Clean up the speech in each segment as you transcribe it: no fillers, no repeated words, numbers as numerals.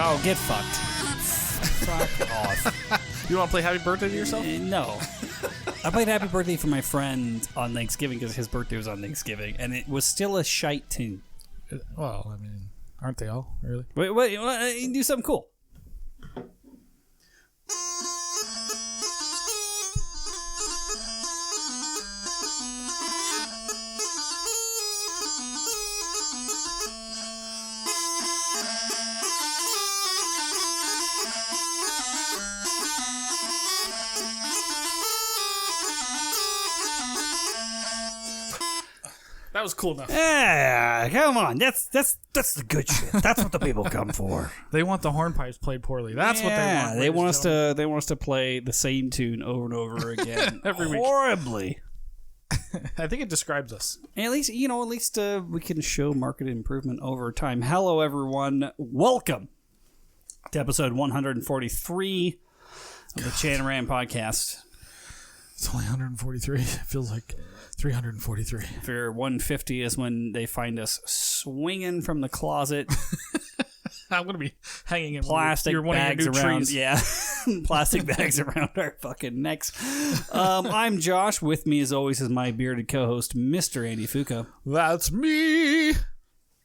Oh, get fucked. Fuck off. You want to play Happy Birthday to yourself? No. I played Happy Birthday for my friend on Thanksgiving because his birthday was on Thanksgiving, and it was still a shite tune. Well, I mean, aren't they all, really? Wait, do something cool. That was cool enough. Yeah, come on. That's the good shit. That's what the people come for. They want the hornpipes played poorly. That's what they want. They want us to play the same tune over and over again. Every week. Horribly. I think it describes us. And at least we can show market improvement over time. Hello, everyone. Welcome to episode 143 of the Chan and Rant podcast. It's only 143. It feels like 343. For 150 is when they find us swinging from the closet. I'm going to be hanging in plastic bags around. Trees. Yeah, plastic bags around our fucking necks. I'm Josh. With me, as always, is my bearded co-host, Mr. Andy Fuca. That's me.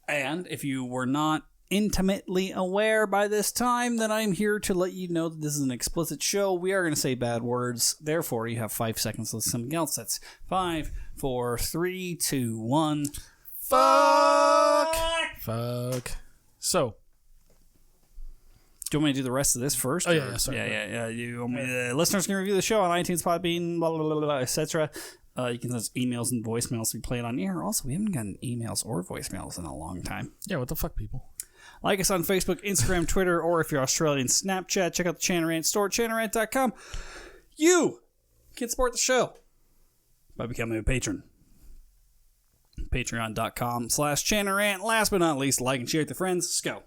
And if you were not intimately aware by this time, then I'm here to let you know that this is an explicit show. We are going to say bad words. Therefore, you have 5 seconds to listen to something else. That's 5, 4, 3, 2, 1. Fuck. So, do you want me to do the rest of this first? Oh, yeah, sorry. Yeah. You want me to, listeners can review the show on iTunes, Podbean, blah, blah, blah, blah, etc. You can send us emails and voicemails to be played on air. Also, we haven't gotten emails or voicemails in a long time. Yeah, what the fuck, people? Like us on Facebook, Instagram, Twitter, or if you're Australian, Snapchat. Check out the Chan and Rant store, chanandrant.com. You can support the show by becoming a patron. Patreon.com/Chan and Rant. Last but not least, like and share with your friends. Let's go.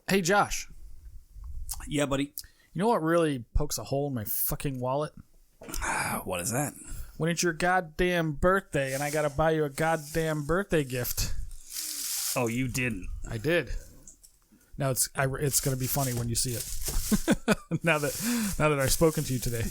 Hey, Josh. Yeah, buddy. You know what really pokes a hole in my fucking wallet? What is that? When it's your goddamn birthday and I gotta buy you a goddamn birthday gift. Oh, you didn't. I did. Now it's going to be funny when you see it. now that I've spoken to you today.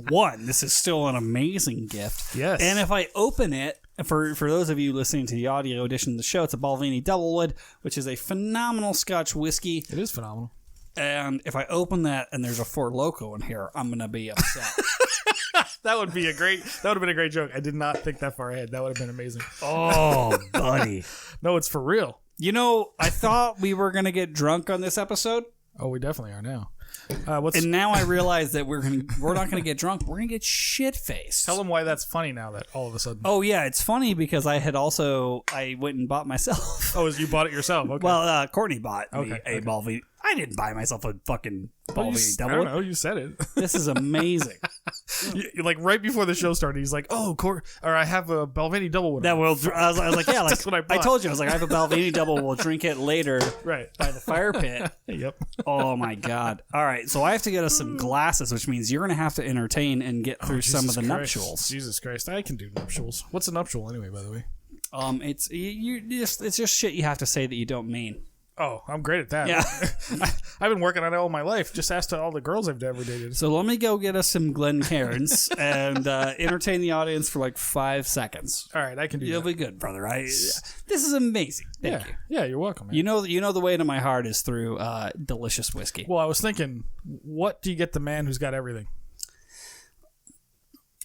One. This is still an amazing gift. Yes. And if I open it, for those of you listening to the audio edition of the show, it's a Balvenie Doublewood, which is a phenomenal Scotch whiskey. It is phenomenal. And if I open that and there's a Four Loko in here, I'm gonna be upset. That would have been a great joke. I did not think that far ahead. That would have been amazing. Oh, buddy. No, it's for real. You know, I thought we were gonna get drunk on this episode. Oh, we definitely are now. And now I realize that we're not gonna get drunk. We're gonna get shit faced. Tell them why that's funny now that all of a sudden. Oh yeah, it's funny because I went and bought myself. Oh, you bought it yourself? Okay. Well, Courtney bought me a okay. Balvenie. I didn't buy myself a fucking Balvenie I don't know. You said it. This is amazing. Like right before the show started, he's like, "Oh, I have a Balvenie Doublewood." That will. I was like, yeah, like that's what I bought. I told you, I was like, I have a Balvenie Double. We'll drink it later, right by the fire pit. Yep. Oh my god! All right, so I have to get us some glasses, which means you're going to have to entertain and get through some of the nuptials. Jesus Christ, I can do nuptials. What's a nuptial anyway? By the way, it's just shit you have to say that you don't mean. Oh, I'm great at that. Yeah. I've been working on it all my life. Just ask to all the girls I've ever dated. So let me go get us some Glencairns and entertain the audience for like 5 seconds. All right, I can do that. You'll be good, brother. This is amazing. Thank you. Yeah, you're welcome, man. You know the way to my heart is through delicious whiskey. Well, I was thinking, what do you get the man who's got everything?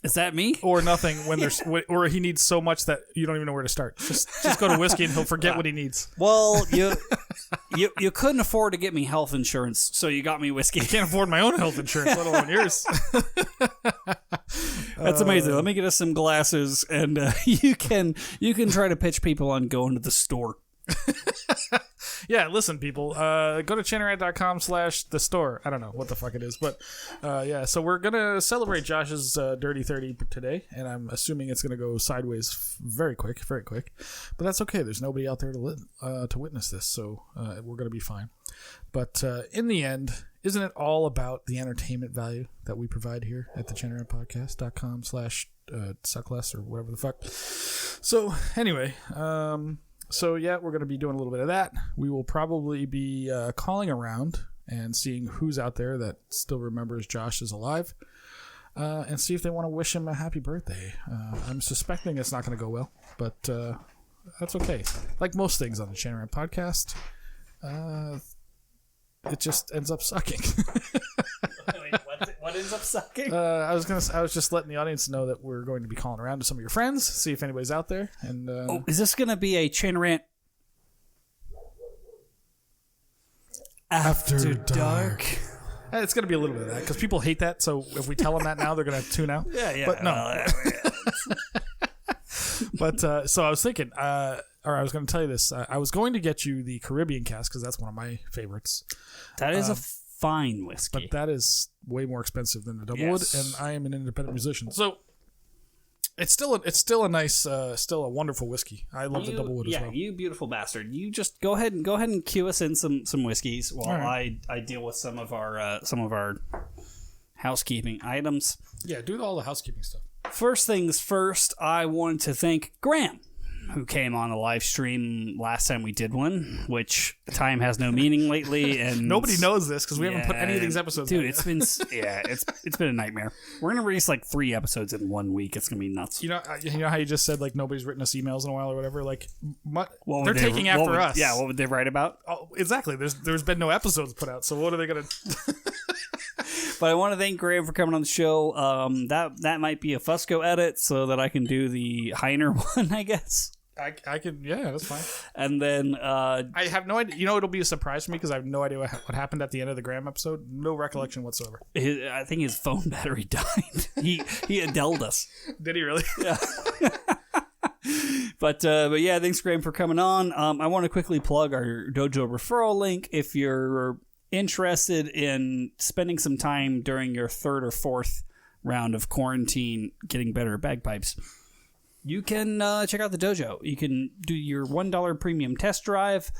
Is that me? Or nothing when there's, or he needs so much that you don't even know where to start. Just go to whiskey and he'll forget what he needs. Well, you couldn't afford to get me health insurance, so you got me whiskey. I can't afford my own health insurance, let alone yours. That's amazing. Let me get us some glasses, and you can try to pitch people on going to the store. Yeah, listen, people. Go to chanarant.com/the store. I don't know what the fuck it is, but yeah. So we're gonna celebrate Josh's Dirty 30 today, and I'm assuming it's gonna go sideways very quick. But that's okay. There's nobody out there to witness this, so we're gonna be fine. But in the end, isn't it all about the entertainment value that we provide here at the chanarantpodcast.com/suckless or whatever the fuck? So anyway, so yeah, we're going to be doing a little bit of that. We will probably be calling around and seeing who's out there that still remembers Josh is alive, and see if they want to wish him a happy birthday. I'm suspecting it's not going to go well, but that's okay. Like most things on the Channel Rant podcast, it just ends up sucking. Wait, what ends up sucking? I was just letting the audience know that we're going to be calling around to some of your friends, see if anybody's out there. And is this going to be a Chain Rant After Dark? It's going to be a little bit of that because people hate that. So if we tell them that now, they're going to tune out. Yeah. But no. But so I was thinking, or I was going to tell you this. I was going to get you the Caribbean cast because that's one of my favorites. That is a fine whiskey, but that is way more expensive than the Doublewood, and I am an independent musician, so it's still a nice, still a wonderful whiskey. I love the Doublewood as well. Yeah, you beautiful bastard. You just go ahead and cue us in some whiskeys while right. I deal with some of our housekeeping items. Yeah, do all the housekeeping stuff. First things first, I wanted to thank Graham, who came on a live stream last time we did one, which time has no meaning lately, and nobody knows this because we haven't put any of these episodes. Dude, it's been it's been a nightmare. We're gonna release like 3 episodes in 1 week. It's gonna be nuts. You know how you just said like nobody's written us emails in a while or whatever. Like they're taking after us. Yeah, what would they write about? Oh, exactly. There's been no episodes put out, so what are they gonna? But I want to thank Graham for coming on the show. That might be a Fusco edit so that I can do the Heiner one, I guess. I can, yeah, that's fine. And then I have no idea. You know, it'll be a surprise for me because I have no idea what happened at the end of the Graham episode. No recollection whatsoever. I think his phone battery died. He Adele'd us. Did he really? Yeah. But yeah, thanks Graham for coming on. I want to quickly plug our dojo referral link if you're interested in spending some time during your 3rd or 4th round of quarantine getting better at bagpipes. You can check out the dojo. You can do your $1 premium test drive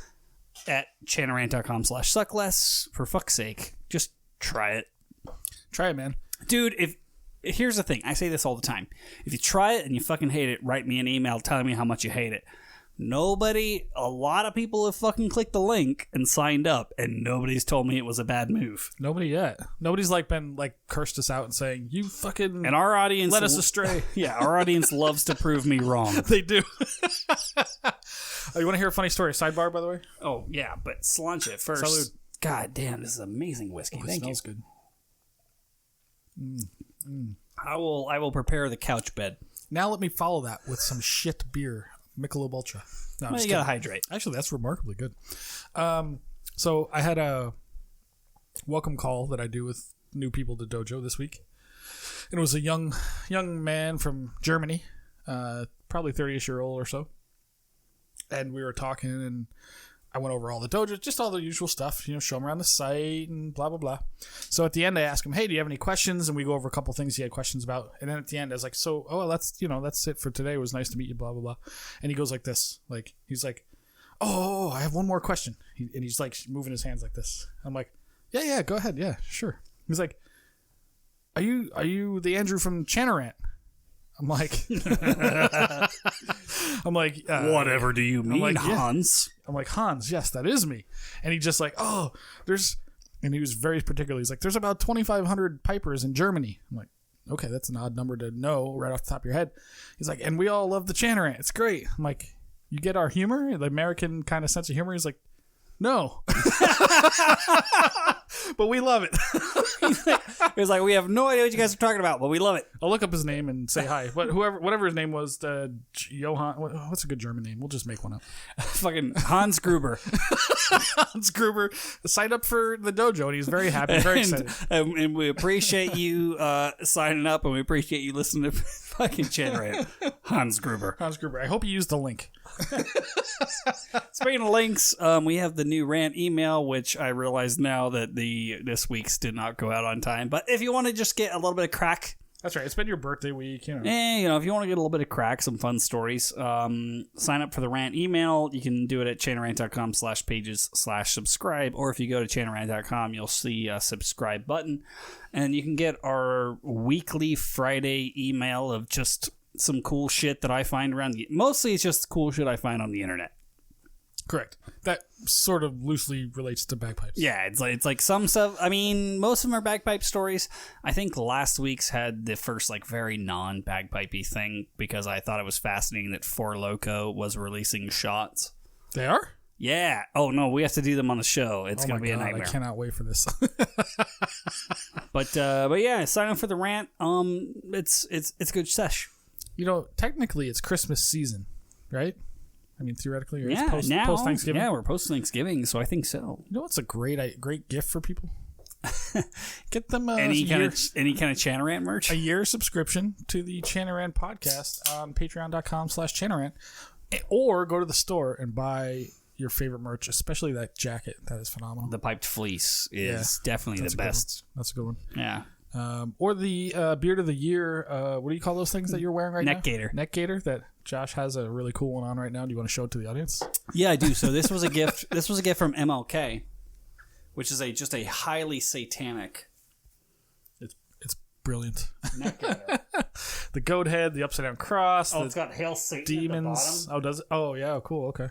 at channelrant.com/suckless. For fuck's sake, just try it. Try it, man. Dude, here's the thing. I say this all the time. If you try it and you fucking hate it, write me an email telling me how much you hate it. A lot of people have fucking clicked the link and signed up, and nobody's told me it was a bad move. Nobody yet. Nobody's been cursed us out and saying, you fucking and our audience led us astray. Yeah, our audience loves to prove me wrong. They do. You want to hear a funny story? Sidebar, by the way? Oh, yeah, but slanch it first. Salud. God damn, this is amazing whiskey. Thank you. It smells good. I will prepare the couch bed. Now let me follow that with some shit beer. Michelob Ultra. No, you gotta hydrate. Actually, that's remarkably good. So I had a welcome call that I do with new people to Dojo this week. And it was a young man from Germany, probably 30-ish-year-old or so. And we were talking, and I went over all the dojo, just all the usual stuff, show him around the site and blah, blah, blah. So at the end, I asked him, hey, do you have any questions? And we go over a couple things he had questions about. And then at the end, I was like, that's it for today. It was nice to meet you, blah, blah, blah. And he goes like this, he's like, oh, I have one more question. And he's like moving his hands like this. I'm like, yeah, go ahead. Yeah, sure. He's like, are you the Andrew from Channel Rant? I'm like, whatever do you mean, like, Hans? Yeah. I'm like, Hans, yes, that is me. And he just like, and he was very particular. He's like, there's about 2,500 pipers in Germany. I'm like, okay, that's an odd number to know right off the top of your head. He's like, and we all love the Channel Rant. It's great. I'm like, you get our humor, the American kind of sense of humor? He's like, no. But we love it. He's like, we have no idea what you guys are talking about, but we love it. I'll look up his name and say hi. But whatever his name was, Johann. What's a good German name? We'll just make one up. Fucking Hans Gruber. Hans Gruber signed up for the dojo, and he's very happy, very excited. And we appreciate you signing up, and we appreciate you listening to fucking Channel Rant. Hans Gruber. Hans Gruber. I hope you used the link. Speaking of links, we have the new Rant email, which I realize now that this week's did not go out on time. But if you want to just get a little bit of crack, that's right. It's been your birthday week, if you want to get a little bit of crack, some fun stories, sign up for the Rant email. You can do it at channelrant.com/pages/subscribe, or if you go to channelrant.com, you'll see a subscribe button, and you can get our weekly Friday email of just some cool shit that I find around mostly it's just cool shit I find on the internet. Correct. That sort of loosely relates to bagpipes. Yeah, it's like some stuff. I mean, most of them are bagpipe stories. I think last week's had the first like very non-bagpipey thing because I thought it was fascinating that Four Loko was releasing shots. They are? Yeah. Oh no, we have to do them on the show. It's gonna be a nightmare. I cannot wait for this. But yeah, sign up for the Rant. It's a good sesh. You know, technically it's Christmas season, right? I mean, theoretically, or yeah. it's post Thanksgiving. Yeah, we're post Thanksgiving, so I think so. You know what's a great gift for people? Get them any kind of Chanarant merch. A year subscription to the Chanarant podcast on patreon.com/Chanarant, or go to the store and buy your favorite merch, especially that jacket. That is phenomenal. The piped fleece is definitely the best. That's a good one. Yeah. Or the beard of the year. What do you call those things that you're wearing right now? Neck gaiter. That Josh has a really cool one on right now. Do you want to show it to the audience? Yeah, I do. So this was a gift. This was a gift from MLK, which is just a highly satanic. It's brilliant. Neck gaiter. The goat head, the upside down cross. It's got Hail Satan demons. at the bottom. Oh, does it? Oh, yeah. Cool. Okay.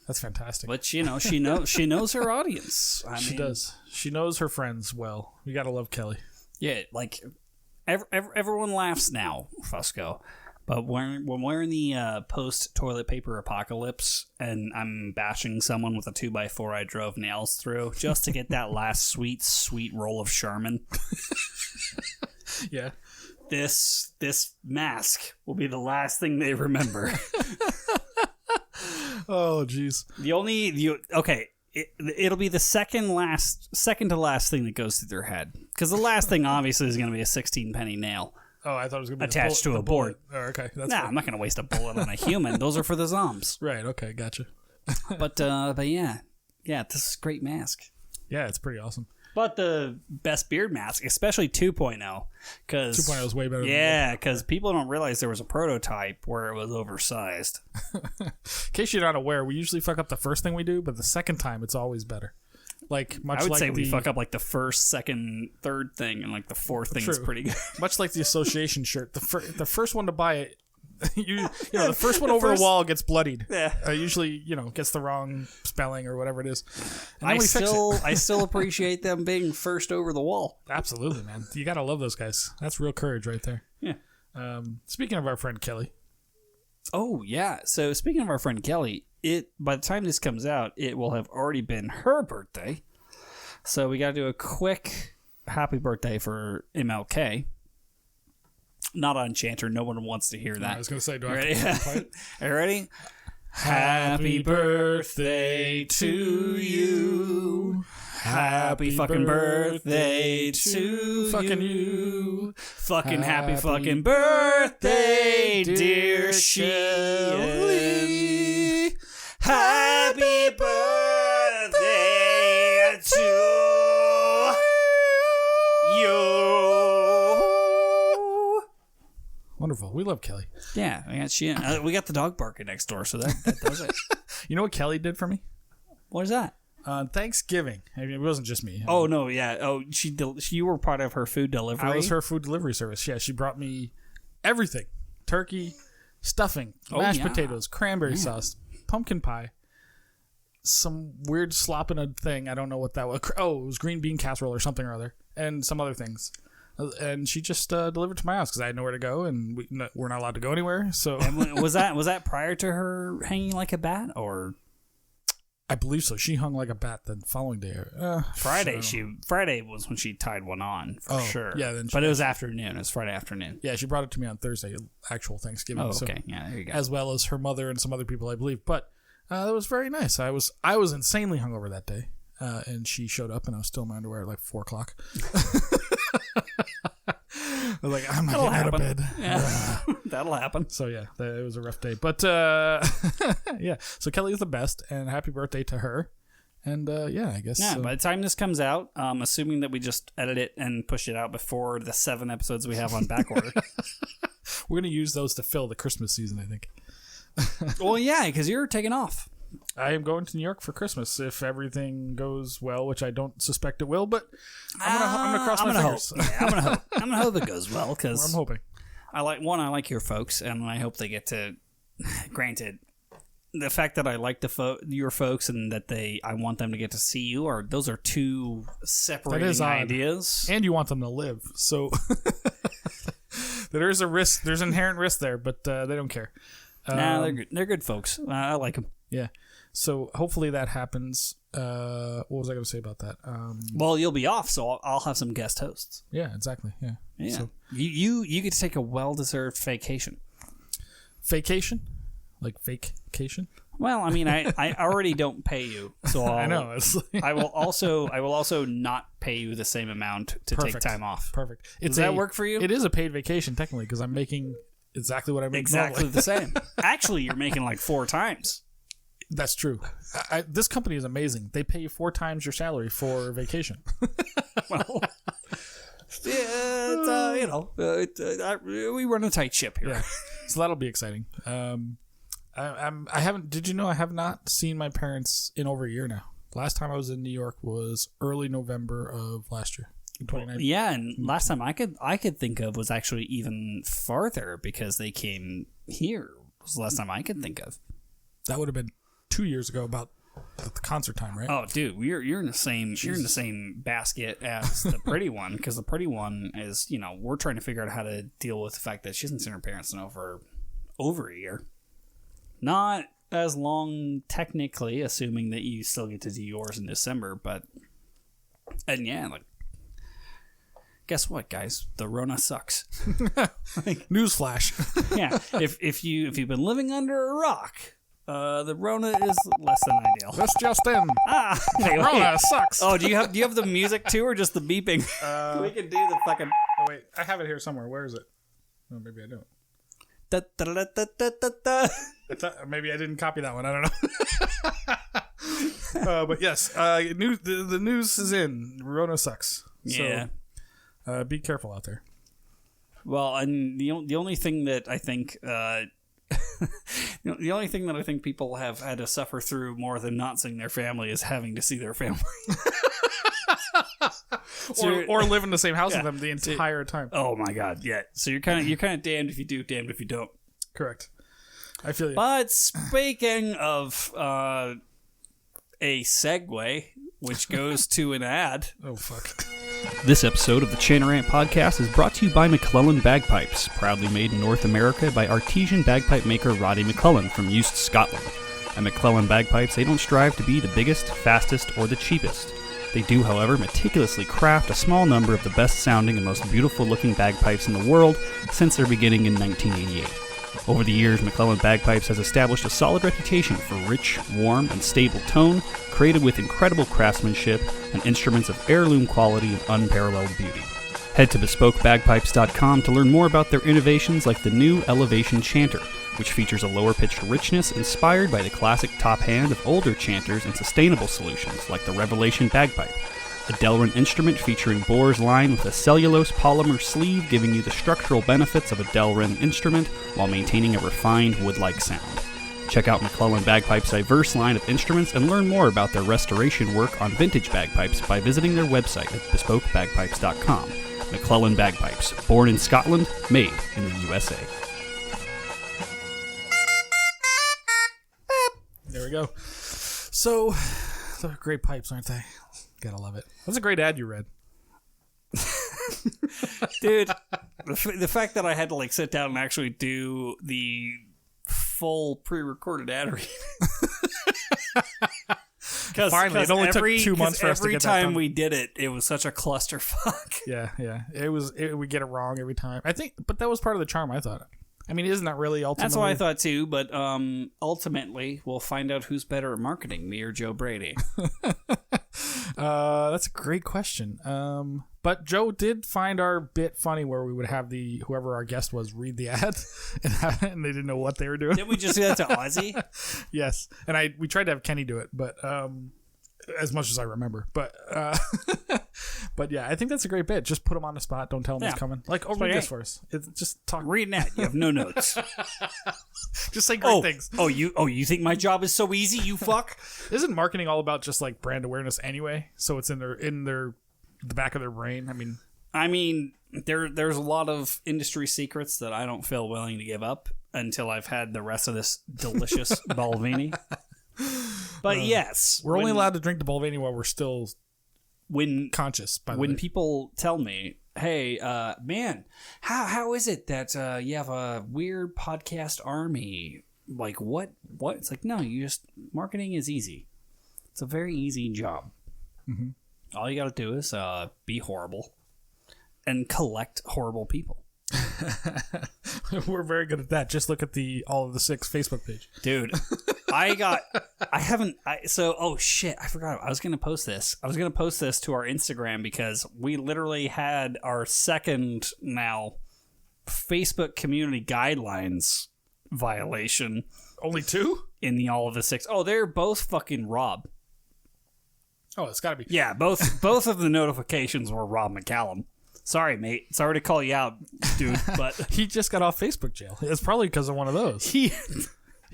That's fantastic. But she knows her audience. She does. She knows her friends well. We gotta love Kelly. Yeah, like everyone laughs now, Fusco. But when we're in the post toilet paper apocalypse, and I'm bashing someone with a 2x4 I drove nails through just to get that last sweet roll of Charmin. Yeah. This mask will be the last thing they remember. Oh, jeez. It'll be the second to last thing that goes through their head, because the last thing obviously is going to be a 16-penny nail. Oh, I thought it was going to be attached to a board. Oh, okay, that's I'm not going to waste a bullet on a human. Those are for the zombs. Right. Okay, gotcha. But yeah, this is a great mask. Yeah, it's pretty awesome. But the best beard mask, especially 2.0, because 2.0 is way better. Yeah, because people don't realize there was a prototype where it was oversized. In case you're not aware, we usually fuck up the first thing we do, but the second time it's always better. Like I would say we fuck up like the first, second, third thing, and like the fourth thing is pretty good. Much like the association shirt, the first one to buy it. The first one over the wall gets bloodied. Yeah. Usually, gets the wrong spelling or whatever it is. I still appreciate them being first over the wall. Absolutely, man. You gotta love those guys. That's real courage right there. Yeah. Speaking of our friend Kelly. Oh yeah. So speaking of our friend Kelly, by the time this comes out, it will have already been her birthday. So we gotta do a quick happy birthday for MLK. Not on Chanter. No one wants to hear that. I was going to say, do I have to Are you ready? Happy birthday to you. Happy fucking birthday to fucking you. Fucking happy fucking birthday, dear Shelly. Happy birthday to you. Wonderful. We love Kelly. Yeah, we got the dog barking next door, so that does it. You know what Kelly did for me? What is that? On Thanksgiving. I mean, it wasn't just me. Oh, no, yeah. Oh, you were part of her food delivery? I was her food delivery service. Yeah, she brought me everything. Turkey, stuffing, mashed potatoes, cranberry sauce, pumpkin pie, some weird slop in a thing. I don't know what that was. Oh, it was green bean casserole or something or other, and some other things. And she just delivered to my house because I had nowhere to go, and we're not allowed to go anywhere. So was that prior to her hanging like a bat, or? I believe so. She hung like a bat the following day. Friday was when she tied one on for sure. Yeah, but it was afternoon. It was Friday afternoon. Yeah, she brought it to me on Thursday, actual Thanksgiving. Oh, okay. So, yeah, there you go. As well as her mother and some other people, I believe. But that was very nice. I was insanely hungover that day, and she showed up, and I was still in my underwear at like 4:00. I was like, I'm not getting out of bed. Yeah. That'll happen. So yeah, it was a rough day. But yeah, so Kelly is the best, and happy birthday to her. And yeah, I guess. Yeah, by the time this comes out, assuming that we just edit it and push it out before the 7 episodes we have on backorder. We're going to use those to fill the Christmas season, I think. Well, yeah, because you're taking off. I am going to New York for Christmas if everything goes well, which I don't suspect it will, but I'm gonna cross my fingers. I'm gonna hope it goes well, because I'm hoping. I like your folks, and I hope they get to. Granted, the fact that I like your folks and that I want them to get to see you those are two separating ideas. And you want them to live, so there's a risk. There's inherent risk there, but they don't care. Nah, they're good. They're good folks. I like them. Yeah. So hopefully that happens. What was I going to say about that? Well, you'll be off, so I'll have some guest hosts. Yeah, exactly. Yeah. So, you get to take a well-deserved vacation. Vacation? Like vacation? Well, I mean, I already don't pay you, so I know. I will also not pay you the same amount to take time off. Perfect. Does that work for you? It is a paid vacation technically because I'm making exactly what I make. Exactly normally. the same. Actually, you're making like 4 times. That's true. This company is amazing. They pay you 4 times your salary for vacation. Well, yeah, we run a tight ship here. Yeah. So that'll be exciting. I haven't. Did you know I have not seen my parents in over a year now? Last time I was in New York was early November of last year, 2019. Yeah, and last time I could think of was actually even farther because they came here. Was the last time I could think of. That would have been 2 years ago, about the concert time, right? Oh, dude, you're in the same basket as the pretty one, because the pretty one is, we're trying to figure out how to deal with the fact that she hasn't seen her parents in over a year. Not as long technically, assuming that you still get to do yours in December, and yeah, like, guess what, guys? The Rona sucks. Newsflash. Yeah, if you've been living under a rock. The Rona is less than ideal. That's just in. Rona sucks. Oh, do you have the music too, or just the beeping? We can do the fucking. Oh wait, I have it here somewhere. Where is it? Oh, maybe I don't. Maybe I didn't copy that one. I don't know. But yes, the news is in. Rona sucks. Yeah. So, be careful out there. Well, and the only thing that I think. The only thing that I think people have had to suffer through more than not seeing their family is having to see their family. or live in the same house with them the entire time. Oh my god, yeah. So you're kind of damned if you do, damned if you don't. Correct. I feel you. But speaking of a segue, which goes to an ad. Oh fuck. This episode of the Rant podcast is brought to you by MacLellan Bagpipes, proudly made in North America by artesian bagpipe maker Roddy MacLellan from Eust, Scotland. At MacLellan Bagpipes, they don't strive to be the biggest, fastest, or the cheapest. They do, however, meticulously craft a small number of the best-sounding and most beautiful-looking bagpipes in the world since their beginning in 1988. Over the years, MacLellan Bagpipes has established a solid reputation for rich, warm, and stable tone, created with incredible craftsmanship and instruments of heirloom quality and unparalleled beauty. Head to BespokeBagpipes.com to learn more about their innovations like the new Elevation Chanter, which features a lower-pitched richness inspired by the classic top hand of older chanters and sustainable solutions like the Revelation Bagpipe, a Delrin instrument featuring bores lined with a cellulose polymer sleeve giving you the structural benefits of a Delrin instrument while maintaining a refined wood-like sound. Check out MacLellan Bagpipes' diverse line of instruments and learn more about their restoration work on vintage bagpipes by visiting their website at BespokeBagpipes.com. MacLellan Bagpipes, born in Scotland, made in the USA. There we go. So, they're great pipes, aren't they? Gotta love it. That's a great ad you read. Dude, the fact that I had to sit down and actually do the full pre-recorded ad read. Finally, it only took 2 months for us to get that done. Every time we did it, it was such a clusterfuck. Yeah. We get it wrong every time. I think, but that was part of the charm, I thought. I mean, isn't that really ultimately? That's what I thought too, but ultimately, we'll find out who's better at marketing, me or Joe Brady. That's a great question. But Joe did find our bit funny where we would have whoever our guest was read the ad, and they didn't know what they were doing. Did we just do that to Ozzy? Yes, and we tried to have Kenny do it, but as much as I remember, but yeah, I think that's a great bit. Just put him on the spot. Don't tell him he's coming. Read this for us. Just talk. Read an ad. You have no notes. Just say great things. You think my job is so easy? You fuck. Isn't marketing all about just brand awareness anyway? So it's in the back of their brain. I mean, I mean, there's a lot of industry secrets that I don't feel willing to give up until I've had the rest of this delicious Balvenie. But yes, we're only allowed to drink the Balvenie while we're still conscious. By the way, when people tell me, "Hey, man, how is it that you have a weird podcast army?" Like what? It's like, no, marketing is easy. It's a very easy job. Mm-hmm. All you got to do is be horrible and collect horrible people. We're very good at that. Just look at all of the 6 Facebook page. Dude, oh shit, I forgot. I was going to post this. I was going to post this to our Instagram because we literally had our second now Facebook community guidelines violation. Only 2? In the all of the 6. Oh, they're both fucking Rob. Oh, it's got to be. Yeah, both of the notifications were Rob MacLellan. Sorry, mate. Sorry to call you out, dude, but he just got off Facebook jail. It's probably because of one of those. He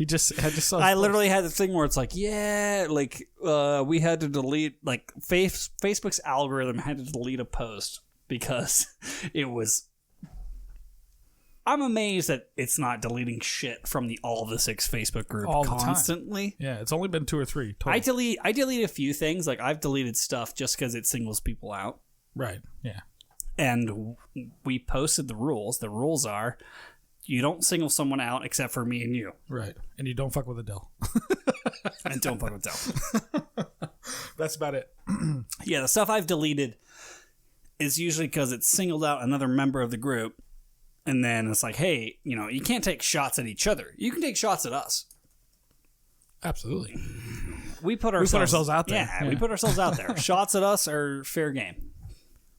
just had to. I literally had the thing where it's like, yeah, like we had to delete, like Facebook's algorithm had to delete a post because it was. I'm amazed that it's not deleting shit from the all of the 6 Facebook group all constantly. The time. Yeah, it's only been 2 or 3. Total. I delete a few things. Like I've deleted stuff just because it singles people out. Right. Yeah. And we posted the rules. The rules are you don't single someone out except for me and you. Right. And you don't fuck with Adele. And don't fuck with Adele. That's about it. Yeah, the stuff I've deleted is usually because it's singled out another member of the group. And then it's like, hey, you can't take shots at each other. You can take shots at us. Absolutely. We put ourselves out there. Yeah, we put ourselves out there. Shots at us are fair game.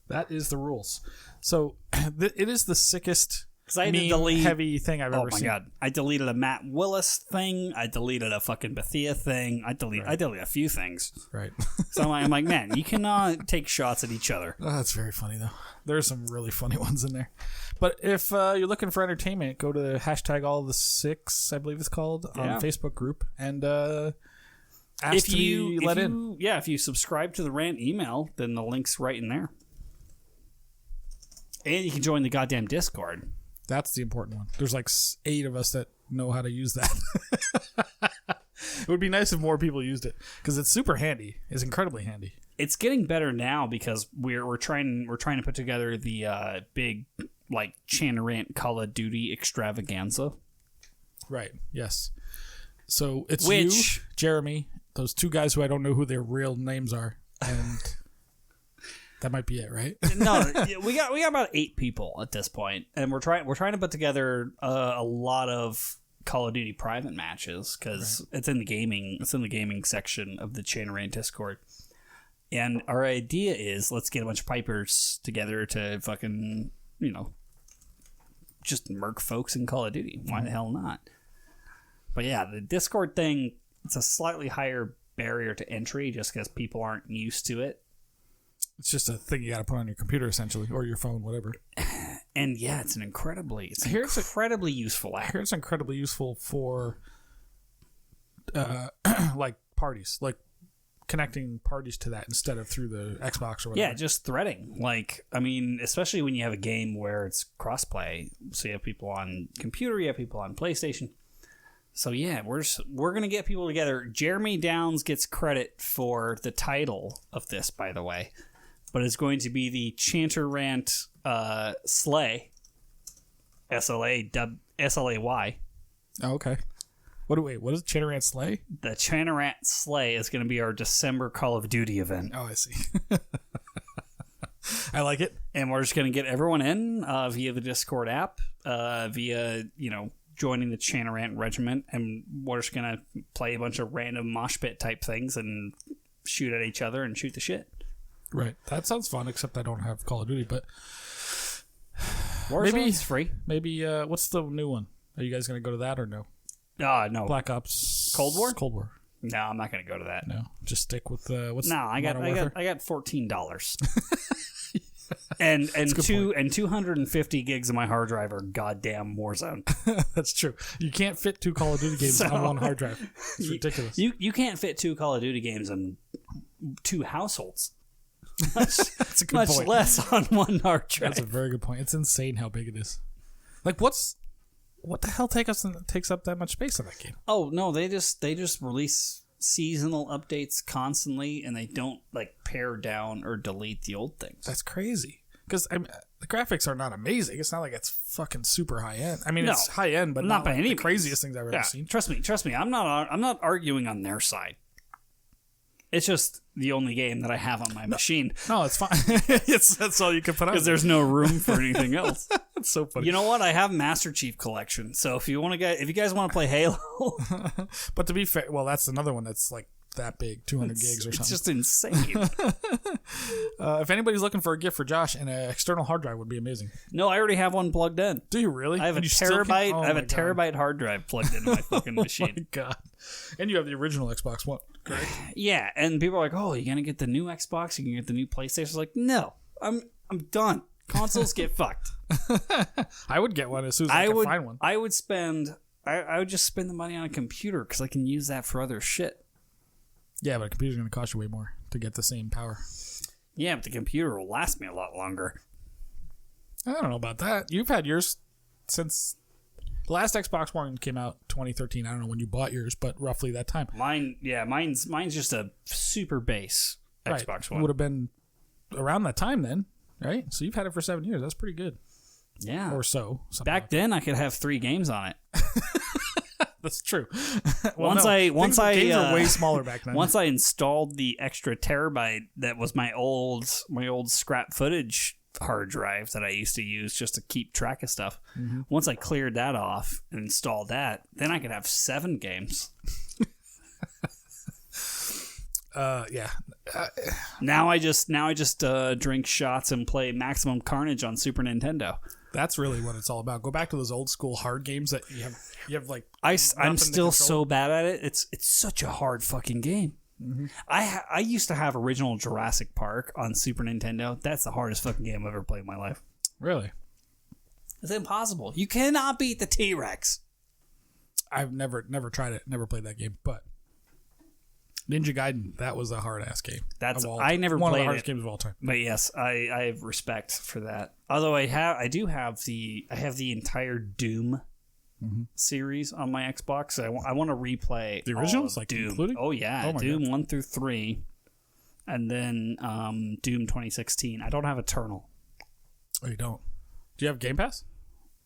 That is the rules. So it is the sickest heavy thing I've ever seen. Oh my god. I deleted a Matt Willis thing. I deleted a fucking Bethia thing. I deleted a few things. Right. So I'm like, man, you cannot take shots at each other. Oh, that's very funny though. There's some really funny ones in there. But if you're looking for entertainment, go to the hashtag all of the 6, I believe it's called, on Facebook group, and ask to be let in. Yeah, if you subscribe to the Rant email, then the link's right in there. And you can join the goddamn Discord. That's the important one. There's like 8 of us that know how to use that. It would be nice if more people used it because it's super handy. It's incredibly handy. It's getting better now because we're trying to put together the big like Chanarant Call of Duty extravaganza. Right. Yes. So it's you, Jeremy, those 2 guys who I don't know who their real names are, and that might be it, right? No, we got about 8 people at this point, and we're trying to put together a lot of Call of Duty private matches because it's in the gaming section of the Chanarant Discord. And our idea is let's get a bunch of pipers together to fucking just murk folks in Call of Duty. Why the hell not? But yeah, the Discord thing, it's a slightly higher barrier to entry just because people aren't used to it. It's just a thing you got to put on your computer essentially, or your phone, whatever. And yeah, it's incredibly useful app. It's incredibly useful for like parties, like connecting parties to that instead of through the Xbox or whatever. Yeah, just threading. Like, I mean, especially when you have a game where it's crossplay. So you have people on computer, you have people on PlayStation. So yeah, we're gonna get people together. Jeremy Downs gets credit for the title of this, by the way, but it's going to be the Chanarant Slay, SLAY. Oh, okay. What is Chanarant Slay? The Chanarant Slay is going to be our December Call of Duty event. Oh, I see. I like it. And we're just going to get everyone in via the Discord app, via, joining the Chanarant Regiment, and we're just going to play a bunch of random mosh pit type things and shoot at each other and shoot the shit. Right. That sounds fun, except I don't have Call of Duty, but Warzone's free. Maybe, what's the new one? Are you guys going to go to that or no? No. Black Ops. Cold War? Cold War. No, I'm not going to go to that. No. Just stick with what's No, I got $14. and 250 gigs of my hard drive are goddamn Warzone. That's true. You can't fit 2 Call of Duty games on one hard drive. It's ridiculous. You can't fit 2 Call of Duty games in 2 households. That's a good much point. less on one hard drive. That's a very good point. It's insane how big it is. Like, what the hell takes up that much space in that game? Oh no, they just release seasonal updates constantly, and they don't like pare down or delete the old things. That's crazy. Because the graphics are not amazing. It's not like it's fucking super high end. I mean, No. it's high end, but not by like any the means. craziest things I've ever seen. Trust me. I'm not arguing on their side. It's just the only game that I have on my machine No, it's fine. That's all you can put out. because there's no room for anything else. It's so funny. You know what? I have Master Chief Collection, so if you guys want to play Halo, But to be fair, well, that's another one that's like that big, 200 gigs or something. it's just insane. If anybody's looking for a gift for Josh, an external hard drive would be amazing. No, I already have one plugged in. Do you really? I have a And you still can- terabyte. Oh I have my a God. terabyte hard drive plugged into my fucking Oh machine. my god! And you have the original Xbox One, correct? Yeah, and people are like, "Oh, you're gonna get the new Xbox? You can get the new PlayStation?" I was like, "No, I'm done. Consoles get fucked." I would get one as soon as I could find one. I would spend. I would just spend the money on a computer because I can use that for other shit. Yeah, but a computer's going to cost you way more to get the same power. Yeah, but the computer will last me a lot longer. I don't know about that. You've had yours since the last Xbox One came out 2013. I don't know when you bought yours, but roughly that time. Mine's just a super base Xbox Right. One. It would have been around that time then, right? So you've had it for 7 years. That's pretty good. Yeah. Or so. Back then, I could have 3 games on it. That's true. Games were way smaller back then. Once I installed the extra terabyte that was my old scrap footage hard drive that I used to use just to keep track of stuff. Mm-hmm. Once I cleared that off and installed that, then I could have 7 games. Yeah. Now I just drink shots and play Maximum Carnage on Super Nintendo. That's really what it's all about. Go back to those old school hard games that you have like. I'm still so bad at it. It's such a hard fucking game. Mm-hmm. I used to have original Jurassic Park on Super Nintendo. That's the hardest fucking game I've ever played in my life. Really? It's impossible. You cannot beat the T-Rex. I've never tried it. Never played that game, but Ninja Gaiden, that was a hard ass game. I never one played of the hardest it, games of all time. but yes, I have respect for that. Although I have the entire Doom series on my Xbox. I want to replay The originals, all of like Doom. including? Oh yeah, Oh my Doom God. 1 through 3, and then Doom 2016. I don't have Eternal. Oh, you don't? Do you have Game Pass?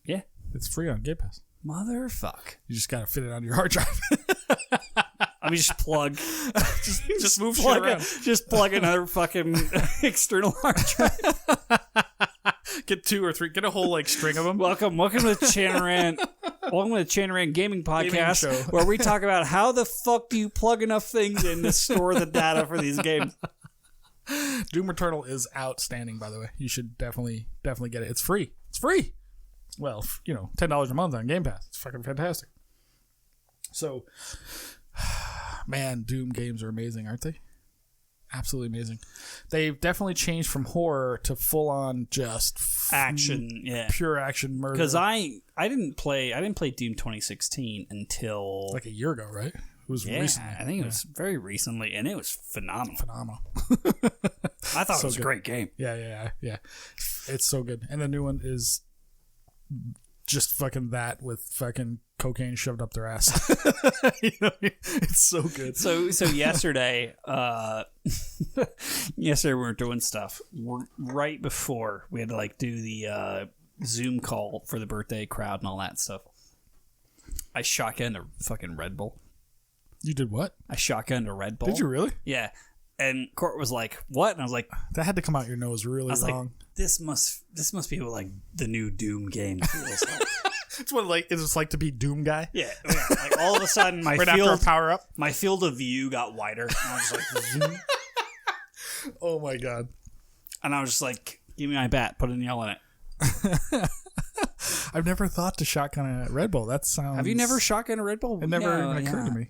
Yeah, It's free on Game Pass. motherfuck. You just gotta fit it on your hard drive. I mean, just plug. just move shit plug around. just plug another fucking external hard drive. Get 2 or 3. Get a whole like string of them. Welcome to Chanarant. Welcome to the Chanarant Gaming Podcast, show. where we talk about how the fuck do you plug enough things in to store the data for these games. Doom Eternal is outstanding, by the way. You should definitely get it. It's free. It's free. Well, $10 a month on Game Pass. It's fucking fantastic. So, man, Doom games are amazing, aren't they? Absolutely amazing. They've definitely changed from horror to full on just Action, yeah. pure action murder. Because I didn't play Doom 2016 until like a year ago, right? It was recently. I think it was very recently, and it was phenomenal. I thought So it was a good. great game. Yeah. It's so good. And the new one is just fucking that with fucking cocaine shoved up their ass. It's so good. So yesterday, yesterday we were doing stuff. Right before we had to do the Zoom call for the birthday crowd and all that stuff. I shotgunned a fucking Red Bull. You did what? I shotgunned a Red Bull. Did you really? Yeah. And Court was like, "What?" And I was like, That had to come out your nose really I was wrong. like, this must be what the new Doom game feels like. It's what it's like to be Doom guy. Yeah. Like all of a sudden my Right after a power up. my field of view got wider. And I was like, zoom. Oh my god. And I was just like, "Give me my bat, put an yell in it." I've never thought to shotgun a Red Bull. That sounds. Have you never shotgun a Red Bull? It never even occurred to me.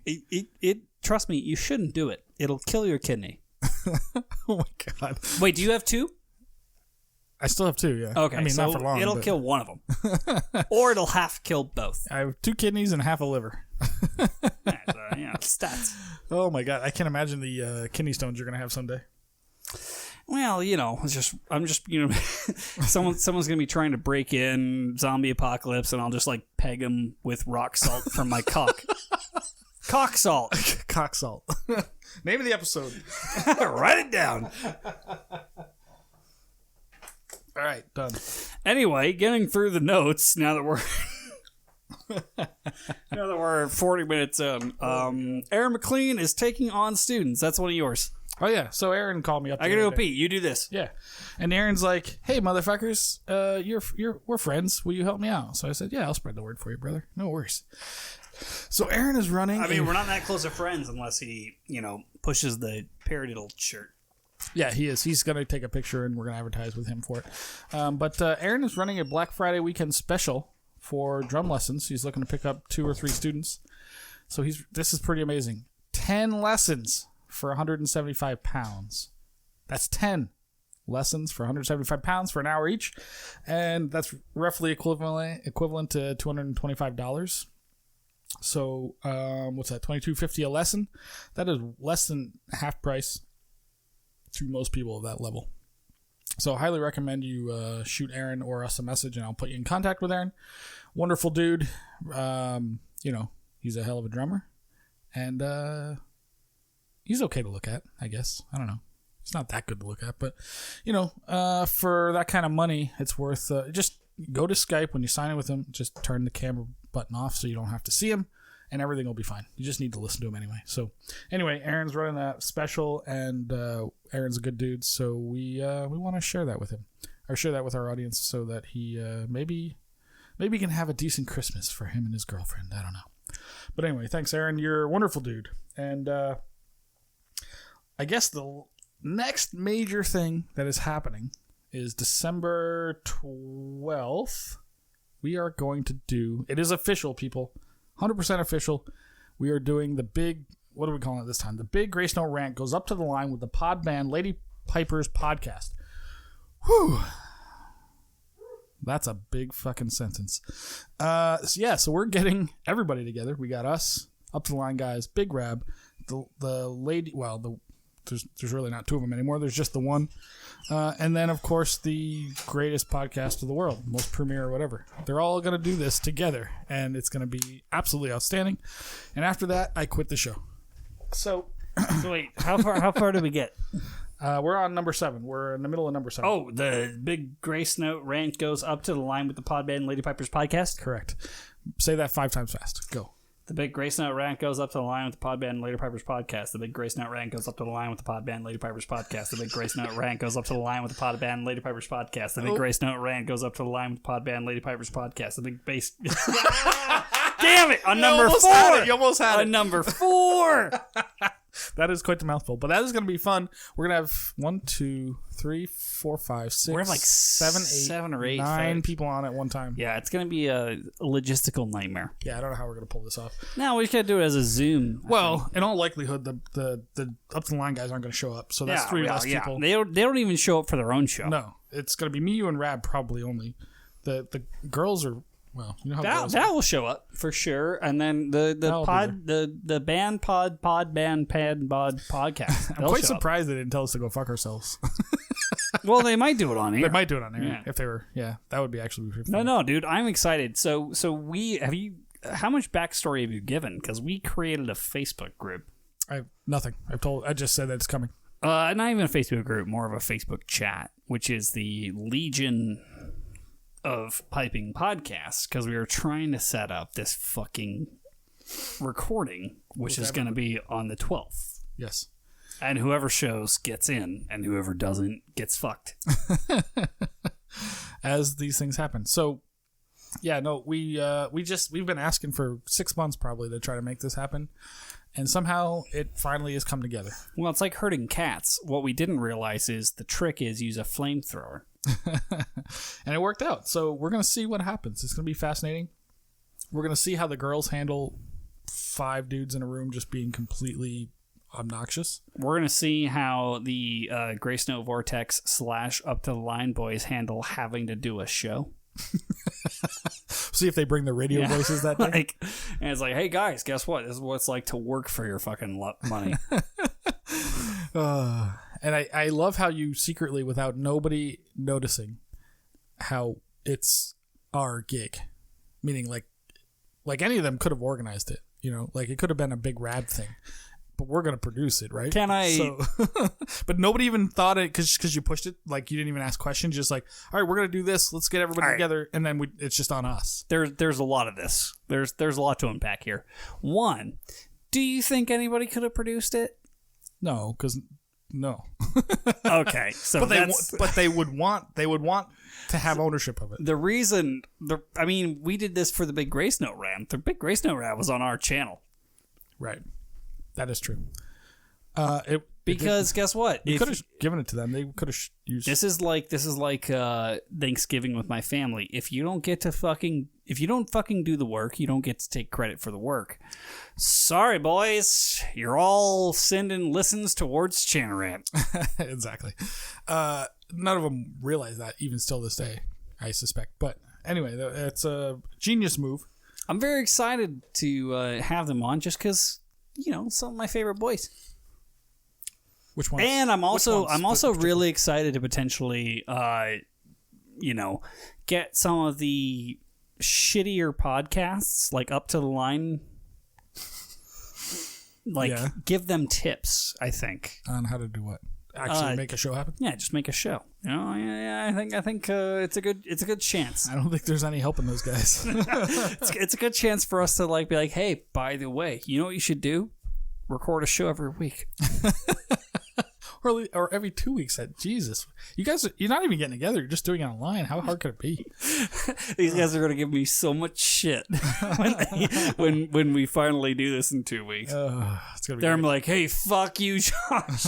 It trust me, you shouldn't do it. It'll kill your kidney. Oh my god. Wait, do you have 2? I still have 2. Yeah. Okay, I mean, so not for long. it'll but kill one of them, or it'll half kill both. I have 2 kidneys and half a liver. Stats. Oh my god. I can't imagine the kidney stones you're gonna have someday. Well, I'm just someone's gonna be trying to break in, zombie apocalypse, and I'll just like peg him with rock salt from my cock. Cocksalt. Cocksalt. Name of the episode. Write it down. All right, done. Anyway, getting through the notes now that we're 40 minutes in. Aaron McLean is taking on students. That's one of yours. Oh yeah. So Aaron called me up. I gotta go pee. You do this. Yeah. And Aaron's like, "Hey, motherfuckers, we're friends. Will you help me out?" So I said, "Yeah, I'll spread the word for you, brother. No worries." So Aaron is running. I mean, we're not that close of friends unless he, pushes the paradiddle shirt. Yeah, he is. He's going to take a picture, and we're going to advertise with him for it. But Aaron is running a Black Friday weekend special for drum lessons. He's looking to pick up 2 or 3 students. So this is pretty amazing. 10 lessons for £175. That's 10 lessons for £175 for an hour each, and that's roughly equivalent to $225. So what's that? $22.50 a lesson. That is less than half price to most people of that level. So I highly recommend you shoot Aaron or us a message, and I'll put you in contact with Aaron. Wonderful dude. He's a hell of a drummer, and he's okay to look at, I guess. I don't know. He's not that good to look at, but for that kind of money, it's worth. Just go to Skype when you sign in with him. Just turn the camera button off so you don't have to see him, and everything will be fine. You just need to listen to him anyway. So anyway, Aaron's running that special, and Aaron's a good dude, so we want to share that with him, or share that with our audience, so that he maybe can have a decent Christmas for him and his girlfriend. I don't know. But anyway, thanks, Aaron. You're a wonderful dude. And I guess the next major thing that is happening is December 12th. We are going to do, it is official, people, 100% official. We are doing the big, what are we calling it this time? The big Grace Note Rant goes up to the line with the pod band Lady Pipers podcast. Whew. That's a big fucking sentence. So we're getting everybody together. We got us, Up to the Line guys, Big Rab, the lady, there's really not 2 of them anymore. There's just the one. And then, of course, the greatest podcast of the world, most premier or whatever. They're all going to do this together, and it's going to be absolutely outstanding. And after that, I quit the show. So wait, how far did we get? We're on number 7. We're in the middle of number 7. Oh, the big Grace Note Rant goes up to the line with the pod band Lady Pipers podcast? Correct. Say that 5 times fast. Go. The big Grace Note Rant goes up to the line with the pod band Lady Pipers podcast. The big Grace Note Rant goes up to the line with the pod band Lady Pipers podcast. The big Grace Note Rant goes up to the line with the pod band Lady Pipers podcast. The big Grace Note Rant goes up to the line with the pod band Lady Pipers podcast. The big bass. Damn it! On number 4. You almost had it. On number 4. That is quite the mouthful, but that is going to be fun. We're going to have 1, 2, 3, 4, 5, 6, We're gonna have like 7 or 8, 9 people on at one time. Yeah, it's going to be a logistical nightmare. Yeah, I don't know how we're going to pull this off. No, we could do it as a Zoom. Well, in all likelihood, the Up to the Line guys aren't going to show up, so that's 3 less people. They don't even show up for their own show. No, it's going to be me, you, and Rab probably only. The girls are. Well, you know how that will show up for sure, and then the band podcast. I'm quite surprised they didn't tell us to go fuck ourselves. Well, they might do it on air. They might do it on air if they were. Yeah, that would be actually fun. No, dude, I'm excited. So how much backstory have you given? Because we created a Facebook group. I have nothing. I just said that it's coming. Not even a Facebook group, more of a Facebook chat, which is the Legion of Piping Podcasts, because we were trying to set up this fucking recording, which is going to be on the 12th. Yes. And whoever shows gets in, and whoever doesn't gets fucked. As these things happen. So, yeah, no, we've been asking for 6 months probably to try to make this happen. And somehow it finally has come together. Well, it's like herding cats. What we didn't realize is the trick is use a flamethrower. And it worked out. So we're going to see what happens. It's going to be fascinating. We're going to see how the girls handle 5 dudes in a room just being completely obnoxious. We're going to see how the Grace Note Vortex / Up to the Line boys handle having to do a show. See if they bring the radio voices that day. And it's like, hey guys, guess what? This is what it's like to work for your fucking money. And I love how you secretly, without nobody noticing, how it's our gig. Meaning, like any of them could have organized it. Like it could have been a big rad thing. But we're going to produce it, right? Can I... So, but nobody even thought it, because you pushed it, like you didn't even ask questions, just like, all right, we're going to do this, let's get everybody together, and then it's just on us. There's a lot of this. There's a lot to unpack here. One, do you think anybody could have produced it? No, because no. Okay, so but they would want to have ownership of it. The reason, we did this for the Big Grace Note Rant. The Big Grace Note Rant was on our channel. Right. That is true. Because guess what? We could have given it to them. They could have used. This is like Thanksgiving with my family. If you don't fucking do the work, you don't get to take credit for the work. Sorry, boys, you're all sending listens towards Channel Rant. Exactly. None of them realize that even still this day, I suspect. But anyway, it's a genius move. I'm very excited to have them on, just because. Some of my favorite boys. Which ones? And I'm also really excited to potentially, get some of the shittier podcasts, like Up to the Line, give them tips, I think. On how to do what? Actually make a show happen? Yeah, just make a show. I think it's a good chance. I don't think there's any help in those guys. It's a good chance for us to be like, hey, by the way, you know what you should do? Record a show every week. Or every 2 weeks. Jesus, you guys, you're not even getting together. You're just doing it online. How hard could it be? These guys are going to give me so much shit when we finally do this in 2 weeks. It's gonna be I'm like, hey, fuck you, Josh.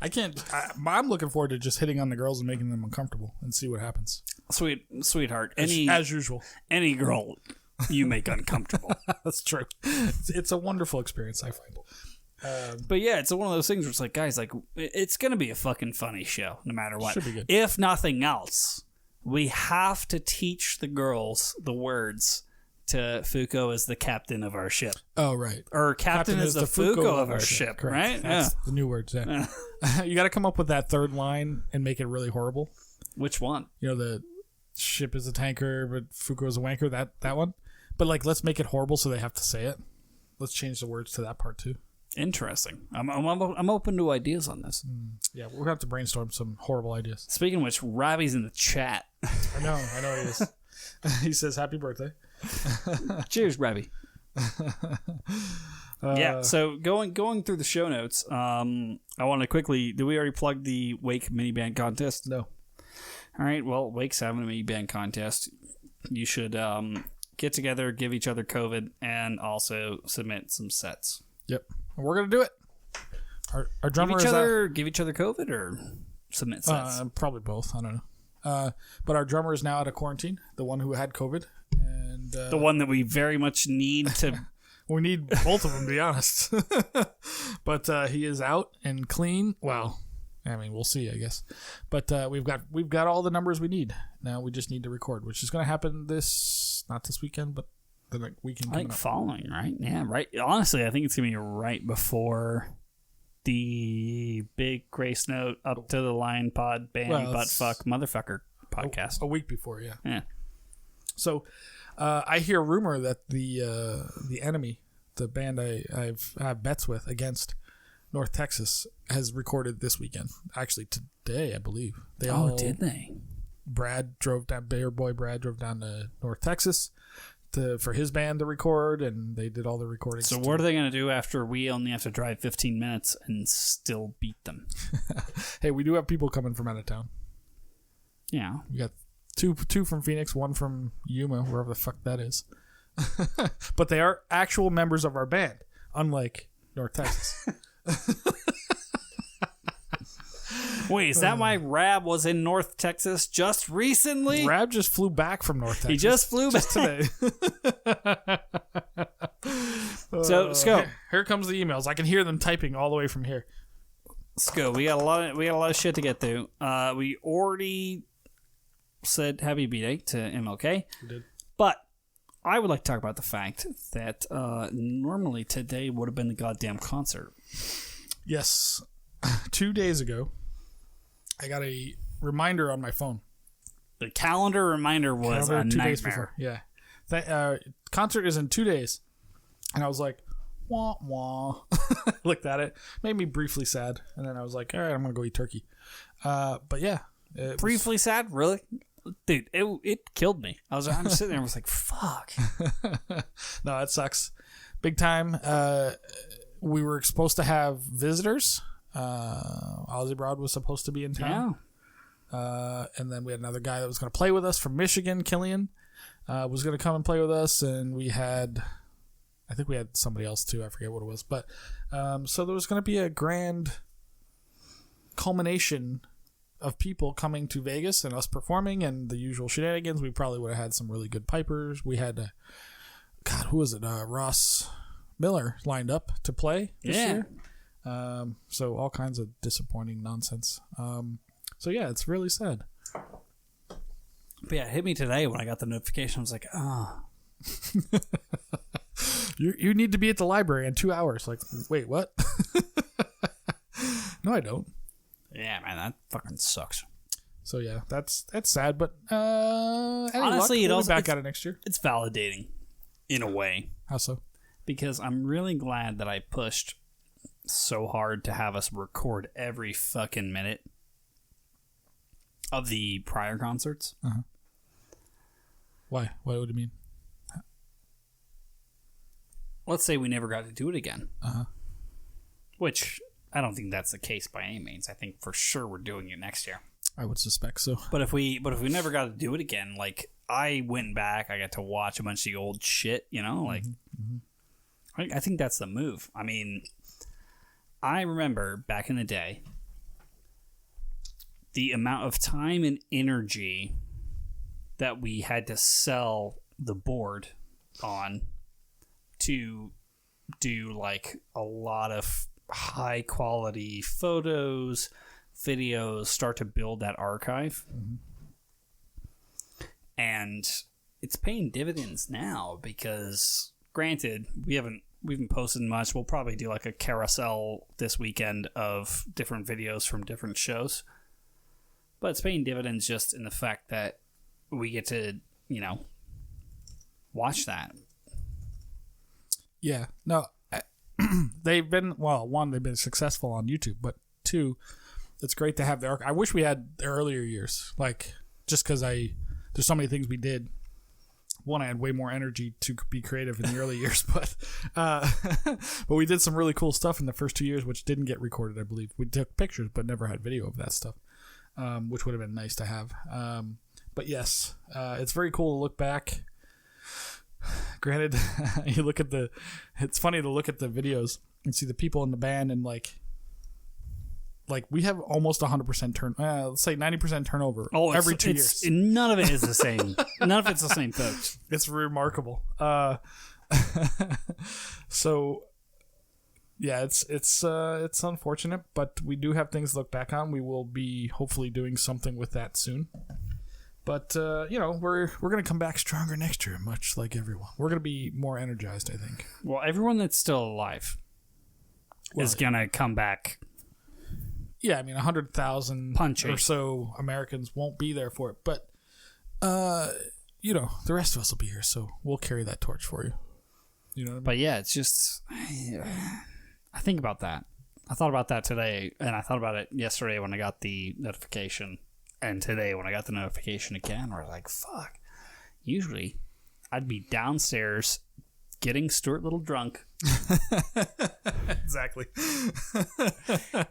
I can't. I'm looking forward to just hitting on the girls and making them uncomfortable and see what happens. Sweetheart. As usual. Any girl you make uncomfortable. That's true. It's a wonderful experience, I find. But yeah, it's one of those things where it's like, guys, it's going to be a fucking funny show, no matter what. Should be good. If nothing else, we have to teach the girls the words to Fuko as the captain of our ship. Oh, right. Or captain is the Fuko of our ship, correct. Right? That's the new words, yeah. You got to come up with that third line and make it really horrible. Which one? The ship is a tanker, but Fuko is a wanker, that one. But let's make it horrible so they have to say it. Let's change the words to that part too. Interesting. I'm open to ideas on this. Yeah, we're gonna have to brainstorm some horrible ideas. Speaking of which, Robbie's in the chat. I know he is. He says happy birthday. Cheers, Robbie. Yeah. So going through the show notes, I want to quickly. Did we already plug the Wake mini band contest? No. All right. Well, Wake's having a mini band contest. You should get together, give each other COVID, and also submit some sets. Yep. We're going to do it. Our drummer give each other COVID or submit sets? Probably both. I don't know. But our drummer is now out of quarantine, the one who had COVID. And the one that we very much need to... We need both of them, to be honest. But he is out and clean. Well, we'll see, I guess. But we've got all the numbers we need. Now we just need to record, which is going to happen not this weekend, but the weekend coming up. Following, right? Yeah, right. Honestly, I think it's going to be right before the Big Grace Note Up to the Line Pod Band Buttfuck Motherfucker podcast. A week before, yeah. Yeah. So I hear a rumor that the enemy, the band I have bets with against North Texas, has recorded this weekend. Actually, today, I believe. Did they? Brad drove down to North Texas for his band to record, and they did all the recording. So what are they going to do after we only have to drive 15 minutes and still beat them? Hey, we do have people coming from out of town. Yeah. We got two from Phoenix, one from Yuma, wherever the fuck that is. But they are actual members of our band, unlike North Texas. Wait, is that why Rab was in North Texas just recently? Rab just flew back from North Texas. He just flew back today. So, Scope. Here comes the emails. I can hear them typing all the way from here. Scope, we got a lot of shit to get through. We already said happy B-Day to MLK. We did. But I would like to talk about the fact that normally today would have been the goddamn concert. Yes. 2 days ago, I got a reminder on my phone. The calendar reminder was a 2 days nightmare. before. Yeah. Concert is in 2 days. And I was like, wah, wah. Looked at it. Made me briefly sad. And then I was like, all right, I'm going to go eat turkey. But yeah. Briefly sad? Really? Dude, it killed me. I'm sitting there and was like, fuck. No, that sucks. Big time. We were supposed to have visitors. Ozzy Broad was supposed to be in town. Yeah. And then we had another guy that was going to play with us from Michigan, Killian, was going to come and play with us. And I think we had somebody else too. I forget what it was. But so there was going to be a grand culmination of people coming to Vegas and us performing and the usual shenanigans. We probably would have had some really good pipers. We had, who was it? Ross Miller lined up to play this year. So all kinds of disappointing nonsense. So yeah, it's really sad. But yeah, it hit me today when I got the notification. I was like, oh. You need to be at the library in 2 hours. Like, wait, what? No, I don't. Yeah, man, that fucking sucks. So yeah, that's sad. But honestly, we'll be back at it next year. It's validating, in a way. How so? Because I'm really glad that I pushed so hard to have us record every fucking minute of the prior concerts. Uh-huh. Why? What would it mean? Let's say we never got to do it again. Uh-huh. Which I don't think that's the case by any means. I think for sure we're doing it next year. I would suspect so. But if we never got to do it again, like I went back, I got to watch a bunch of the old shit, like I think that's the move. I mean, I remember back in the day the amount of time and energy that we had to sell the board on to do like a lot of high quality photos, videos, start to build that archive. Mm-hmm. And it's paying dividends now because granted, we haven't posted much. We'll probably do like a carousel this weekend of different videos from different shows. But it's paying dividends just in the fact that we get to, watch that. Yeah. No, they've been successful on YouTube, but two, it's great to have I wish we had the earlier years, like just because there's so many things we did. One, I had way more energy to be creative in the early years, but we did some really cool stuff in the first 2 years, which didn't get recorded, I believe. We took pictures, but never had video of that stuff, which would have been nice to have. But yes, it's very cool to look back. Granted, it's funny to look at the videos and see the people in the band and like we have almost 100% let's say 90% turnover every 2 years. None of it is the same. None of it's the same, folks. It's remarkable. So yeah, it's unfortunate, but we do have things to look back on. We will be hopefully doing something with that soon. But, we're going to come back stronger next year, much like everyone. We're going to be more energized, I think. Well, everyone that's still alive is going to come back. Yeah, I mean, 100,000 or so Americans won't be there for it. But, the rest of us will be here, so we'll carry that torch for you. You know what I mean? But, yeah, it's just... I think about that. I thought about that today, and I thought about it yesterday when I got the notification. And today, when I got the notification again, I was like, fuck. Usually, I'd be downstairs getting Stuart Little drunk. Exactly.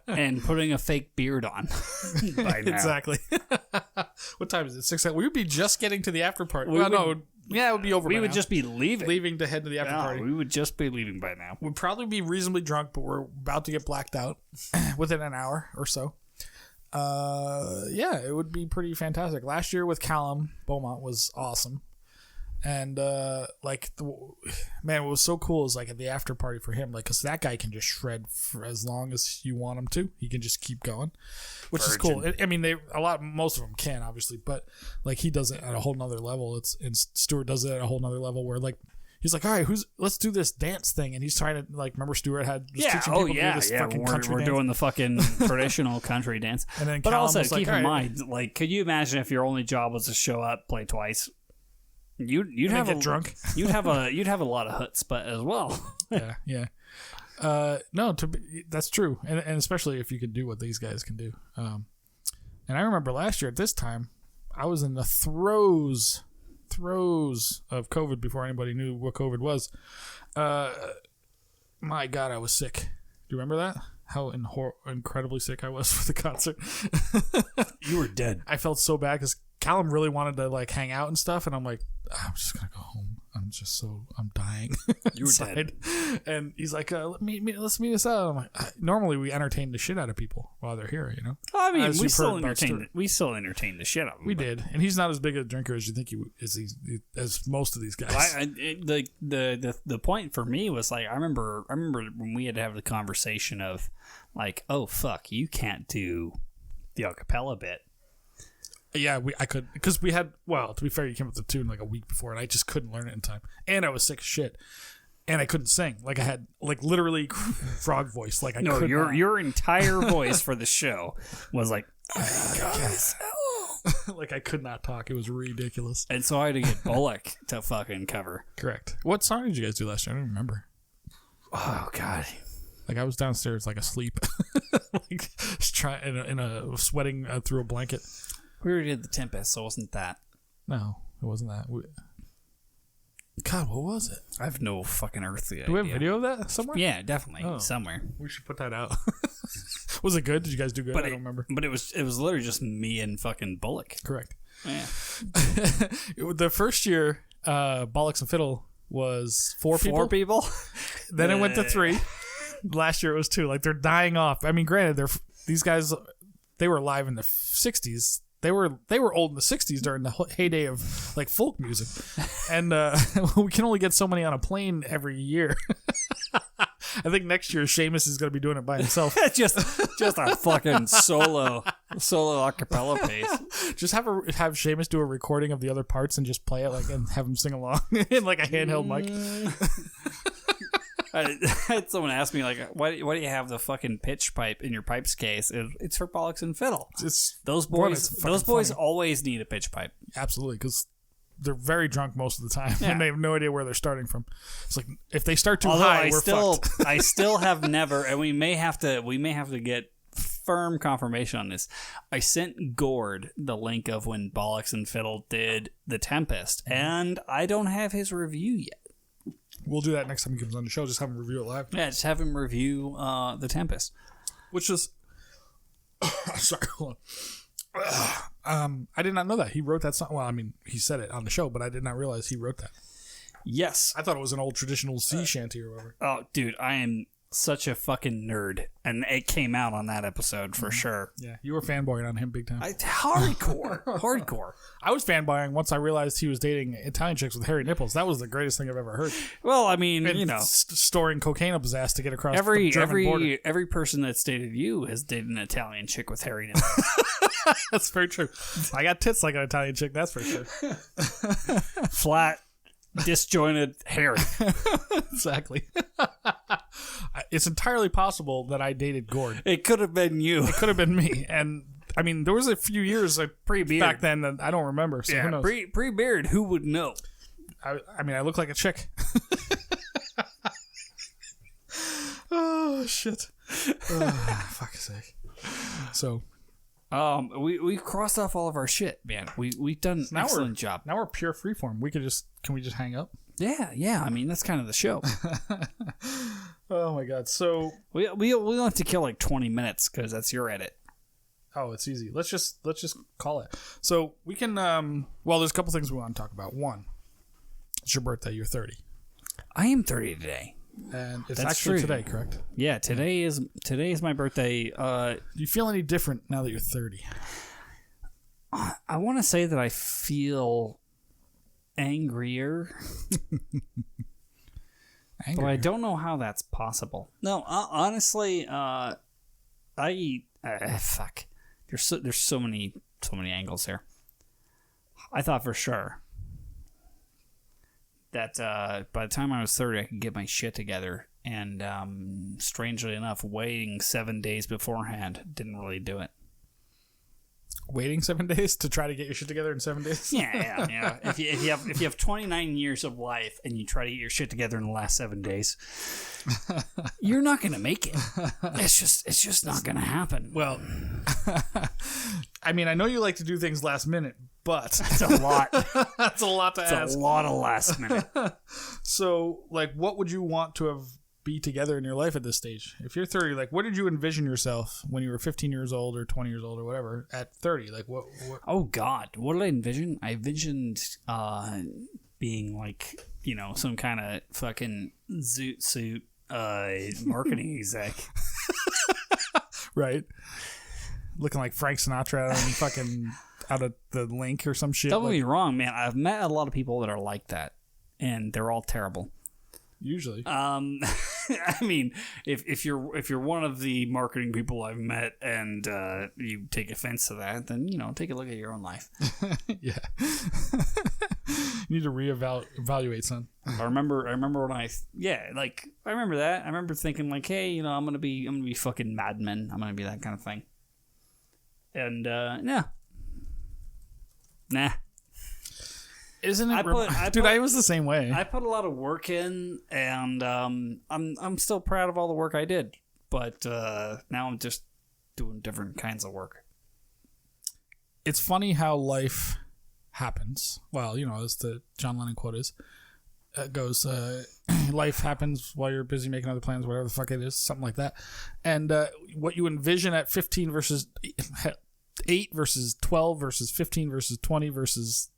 And putting a fake beard on by now. Exactly. What time is it? 6 o'clock? We would be just getting to the after party. It would be over. We would just be leaving. Leaving to head to the after party. We would just be leaving by now. We'd probably be reasonably drunk, but we're about to get blacked out within an hour or so. Yeah, it would be pretty fantastic. Last year with Callum Beaumont was awesome. And, what was so cool is, at the after party for him, because that guy can just shred for as long as you want him to. He can just keep going, which is cool. Most of them can, obviously, but, he does it at a whole nother level. And Stuart does it at a whole nother level where, he's like, all right, let's do this dance thing, and he's trying to like, remember Stuart was teaching people to do this fucking country we're dance? doing the fucking traditional country dance. And then but Callum also was like, keep in all right. mind, like, could you imagine if your only job was to show up, play twice? You'd have get drunk. you'd have a lot of chutzpah as well. Yeah. No, that's true, and especially if you could do what these guys can do. And I remember last year at this time, I was in the throes of COVID before anybody knew what COVID was. My God, I was sick. Do you remember that? How incredibly sick I was for the concert. You were dead. I felt so bad because Callum really wanted to like hang out and stuff, and I'm like, I'm just gonna go home. I'm dying. You were dead. And he's like, let's meet us out. I'm like, normally we entertain the shit out of people while they're here, you know. I mean, As we you've still heard about entertained the shit out of him. We did, and he's not as big a drinker as you think as most of these guys. The point for me was like, I remember when we had to have the conversation of like, oh fuck, you can't do the acapella bit. Yeah, I could, because we had, well, to be fair, you came up with the tune like a week before, and I just couldn't learn it in time, and I was sick as shit, and I couldn't sing. Like I had like literally frog voice. Like your entire voice for the show was like, like I could not talk. It was ridiculous. And so I had to get Bullock to fucking cover. Correct. What song did you guys do last year? I don't remember. Oh God. Like I was downstairs like asleep, like trying in a sweating through a blanket. We already did The Tempest, so it wasn't that. No, it wasn't that. God, what was it? I have no fucking earthly idea. Do we have video of that somewhere? Yeah, definitely. Somewhere. We should put that out. Was it good? Did you guys do good? I don't remember. But it was literally just me and fucking Bullock. Correct. Yeah. The first year, Bollocks and Fiddle was four people. Then it went to 3. Last year it was 2. Like they're dying off. I mean, granted, these guys, they were alive in the 60s. They were old in the 60s during the heyday of like folk music, and we can only get so many on a plane every year. I think next year Seamus is going to be doing it by himself. just a fucking solo acapella piece. Just have Seamus do a recording of the other parts and just play it like and have him sing along in like a handheld mic. I had someone ask me like, why do you have the fucking pitch pipe in your pipes case? It's for Bollocks and Fiddle. Those boys always need a pitch pipe. Absolutely, because they're very drunk most of the time, and they have no idea where they're starting from. It's like if they start too high, we're fucked. I still have never, and we may have to get firm confirmation on this. I sent Gord the link of when Bollocks and Fiddle did The Tempest, and I don't have his review yet. We'll do that next time he comes on the show. Just have him review it live. Yeah, just have him review The Tempest. Which is... sorry, hold on. I did not know that. He wrote that song. Well, I mean, he said it on the show, but I did not realize he wrote that. Yes. I thought it was an old traditional sea shanty or whatever. Oh, dude, I am such a fucking nerd. And it came out on that episode for sure. Yeah, you were fanboying on him big time. Hardcore. I was fanboying once I realized he was dating Italian chicks with hairy nipples. That was the greatest thing I've ever heard. Well, I mean, and storing cocaine up his ass to get across the German border. Every person that's dated you has dated an Italian chick with hairy nipples. That's very true. I got tits like an Italian chick, that's for sure. Flat, disjointed, hairy. Exactly. It's entirely possible that I dated Gord. It could have been you. It could have been me. And I mean, there was a few years pre-beard back then that I don't remember. So who knows? Pre-beard, who would know? I mean, I look like a chick. Oh shit! Fuck's sake. So, we've crossed off all of our shit, man. We've done an excellent job. Now we're pure freeform. Can we just hang up? Yeah. I mean, that's kind of the show. Oh my god! So we'll have to kill like 20 minutes because that's your edit. Oh, it's easy. Let's just call it. So we can. Well, there's a couple things we want to talk about. One, it's your birthday. You're 30. I am 30 today. And it's That's actually true. today, correct? Yeah, today is my birthday. Do you feel any different now that you're 30? I want to say that I feel angrier. But I don't know how that's possible. No, honestly, fuck. There's so many angles here. I thought for sure that by the time I was 30, I could get my shit together. And strangely enough, waiting 7 days beforehand didn't really do it. Waiting 7 days to try to get your shit together in 7 days? Yeah. If you have 29 years of life and you try to get your shit together in the last 7 days, you're not going to make it. It's just not going to happen. Well, I mean, I know you like to do things last minute, but it's a lot. That's a lot to ask. It's a lot of last minute. So, like, what would you want to have be together in your life at this stage? If you're 30, like, what did you envision yourself when you were 15 years old or 20 years old or whatever at 30? Like, what? Oh God, what did I envision? I envisioned being like, some kind of fucking zoot suit marketing exec. Right. Looking like Frank Sinatra and fucking out of the Link or some shit. Don't get me wrong, man. I've met a lot of people that are like that, and they're all terrible. Usually. I mean, if you're one of the marketing people I've met and you take offense to that, then take a look at your own life. Yeah. You need to reevaluate, son. I remember when I remember that. I remember thinking like, hey, I'm gonna be fucking Mad Men. I'm gonna be that kind of thing. And nah. Isn't it? I was the same way. I put a lot of work in, and I'm still proud of all the work I did. But now I'm just doing different kinds of work. It's funny how life happens. Well, as the John Lennon quote goes, life happens while you're busy making other plans, whatever the fuck it is, something like that. And what you envision at 15 versus 8 versus 12 versus 15 versus 20 versus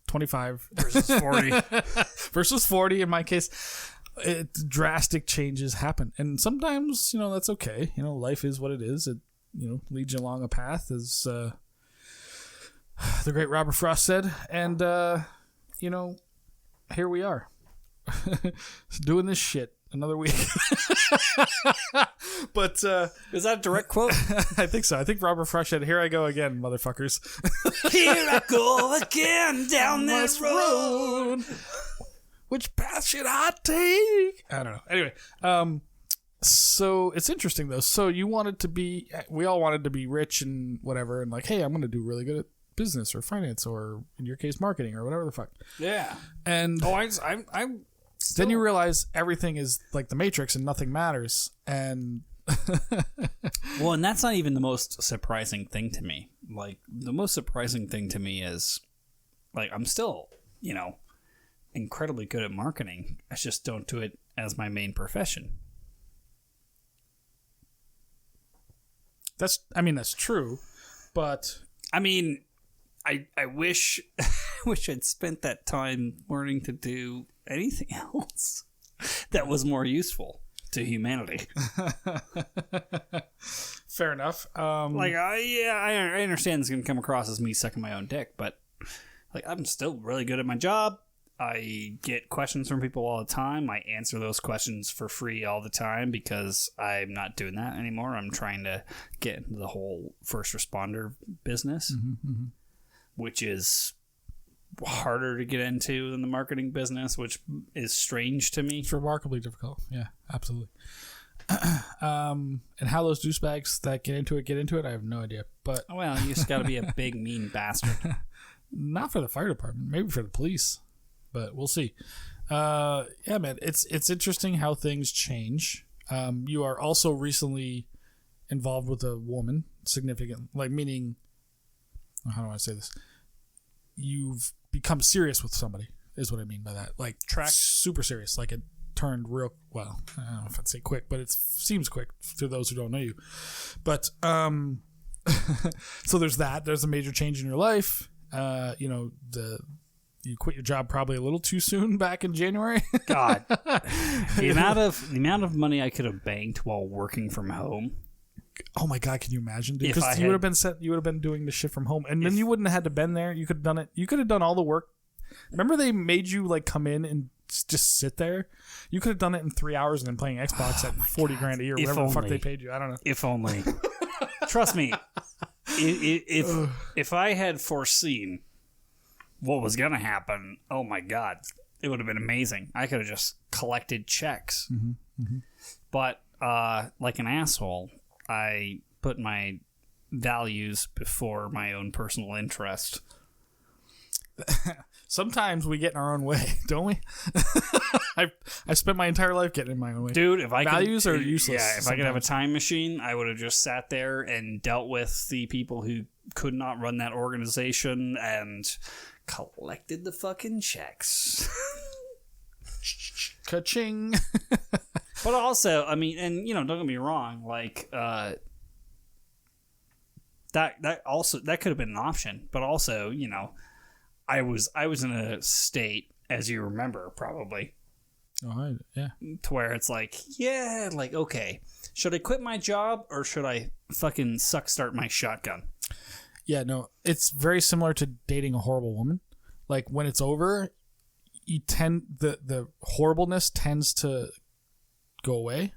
25 versus 40 versus 40 in my case, drastic changes happen, and sometimes that's okay. Life is what it is. It leads you along a path, as the great Robert Frost said, and here we are doing this shit another week. But is that a direct quote? I think so. I think Robert Frost said, "Here I go again, motherfuckers." Here I go again down this road. Which path should I take? I don't know. Anyway, so it's interesting though. So we all wanted to be rich and whatever, and like, hey, I'm going to do really good at business or finance or in your case marketing or whatever the fuck. Yeah. And I'm then you realize everything is like the Matrix and nothing matters. And well, and that's not even the most surprising thing to me. Like, the most surprising thing to me is, like, I'm still, incredibly good at marketing. I just don't do it as my main profession. That's true, but I mean, I wish I'd spent that time learning to do anything else that was more useful to humanity. Fair enough. I understand it's going to come across as me sucking my own dick, but like, I'm still really good at my job. I get questions from people all the time. I answer those questions for free all the time because I'm not doing that anymore. I'm trying to get into the whole first responder business, which is harder to get into than the marketing business, which is strange to me. It's remarkably difficult. Yeah, absolutely. And how those douchebags that get into it, I have no idea. But well, you just got to be a big mean bastard. Not for the fire department, maybe for the police, but we'll see. Yeah, man, it's interesting how things change. You are also recently involved with a woman, significant, like, meaning, how do I say this? You've become serious with somebody, is what I mean by that. Like, super serious. Like, it turned real, well, I don't know if I'd say quick, but it seems quick to those who don't know you. But, so there's that. There's a major change in your life. You quit your job probably a little too soon back in January. God, the amount of money I could have banked while working from home. Oh my God, can you imagine? Because you would have been doing the shit from home, and then you wouldn't have had to been there. You could have done it. You could have done all the work. Remember, they made you like come in and just sit there. You could have done it in 3 hours and then playing Xbox at $40,000 a year, whatever the fuck they paid you. I don't know. If only. Trust me. If I had foreseen what was gonna happen, oh my God, it would have been amazing. I could have just collected checks. But like an asshole, I put my values before my own personal interest. Sometimes we get in our own way, don't we? I spent my entire life getting in my own way. Dude, if I values are useless. Yeah, if I could have a time machine, I would have just sat there and dealt with the people who could not run that organization and collected the fucking checks. Ka-ching. But also, I mean, and don't get me wrong, like that could have been an option, but also, I was in a state, as you remember, probably. Oh, yeah. To where it's like, yeah, like, okay, should I quit my job or should I fucking start my shotgun? Yeah, no, it's very similar to dating a horrible woman. Like, when it's over, the horribleness tends to go away,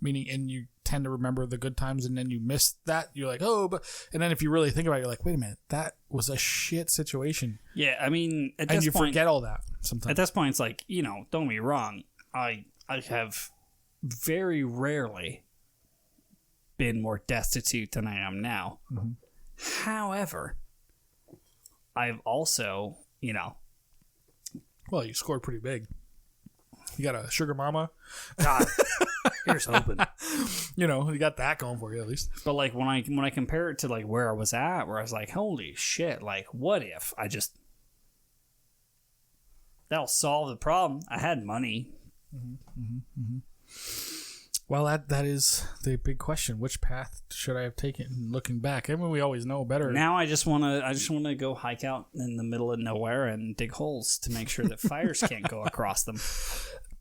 and you tend to remember the good times, and then you miss that. You're like, and then if you really think about it, you're like, wait a minute, that was a shit situation. Yeah, I mean, and you forget all that sometimes. At this point, it's like, don't get me wrong, I have very rarely been more destitute than I am now. However, I've also, well, you scored pretty big. You got a sugar mama. God, here's hoping. You got that going for you at least. But like when I compare it to like where I was at, where I was like, holy shit, like what if I just that'll solve the problem. I had money. Well, that is the big question. Which path should I have taken? Looking back, I mean, we always know better. Now I just want to go hike out in the middle of nowhere and dig holes to make sure that fires can't go across them.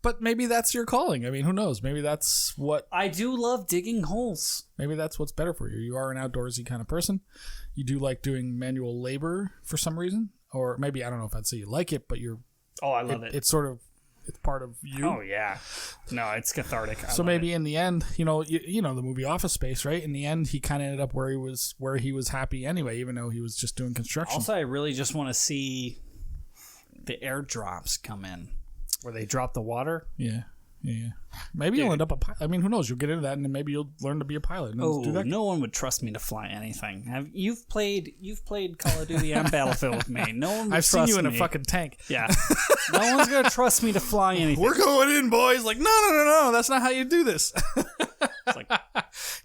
But maybe that's your calling. I mean, who knows? Maybe that's what... I do love digging holes. Maybe that's what's better for you. You are an outdoorsy kind of person. You do like doing manual labor for some reason. Or maybe, I don't know if I'd say you like it, but you're... Oh, I love it. It's sort of... It's part of you. Oh, yeah. No, it's cathartic. So maybe in the end, you know the movie Office Space, right? In the end, he kind of ended up where he was happy anyway, even though he was just doing construction. Also, I really just want to see the airdrops come in. Where they drop the water? Yeah. Maybe you'll end up a pilot. I mean, who knows? You'll get into that, and then maybe you'll learn to be a pilot. Oh, no one would trust me to fly anything. You've played Call of Duty and Battlefield with me. No one would I've trust me. I've seen you in a fucking tank. Yeah. No one's going to trust me to fly anything. We're going in, boys. Like, no. That's not how you do this. It's like,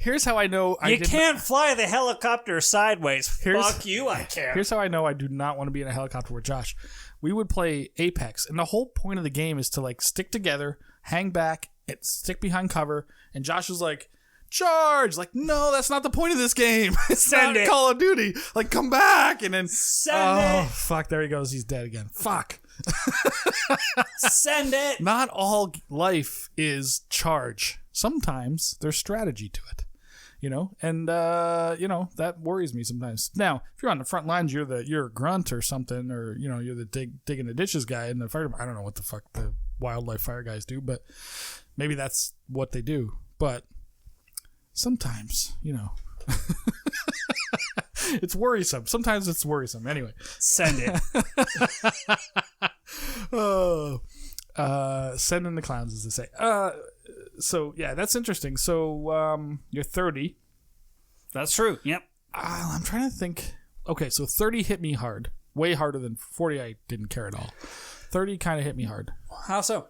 here's how I know you can't fly the helicopter sideways. Fuck you, I can't. Here's how I know I do not want to be in a helicopter with Josh. We would play Apex, and the whole point of the game is to like stick together, hang back, and stick behind cover. And Josh was like, "Charge!" Like, no, that's not the point of this game. It's not Call of Duty. Like, come back, and then Send it. Fuck! There he goes. He's dead again. Fuck. Send it. Not all life is charge. Sometimes there's strategy to it. And that worries me sometimes. Now, if you're on the front lines, you're a grunt or something, or you're the digging the ditches guy in the fire. I don't know what the fuck the wildlife fire guys do, but maybe that's what they do. But sometimes, it's worrisome. Sometimes it's worrisome. Anyway, send it. Send in the clowns, as they say. So, yeah, that's interesting. So, you're 30. That's true. Yep. I'm trying to think. Okay, so 30 hit me hard. Way harder than 40. I didn't care at all. 30 kind of hit me hard. How so?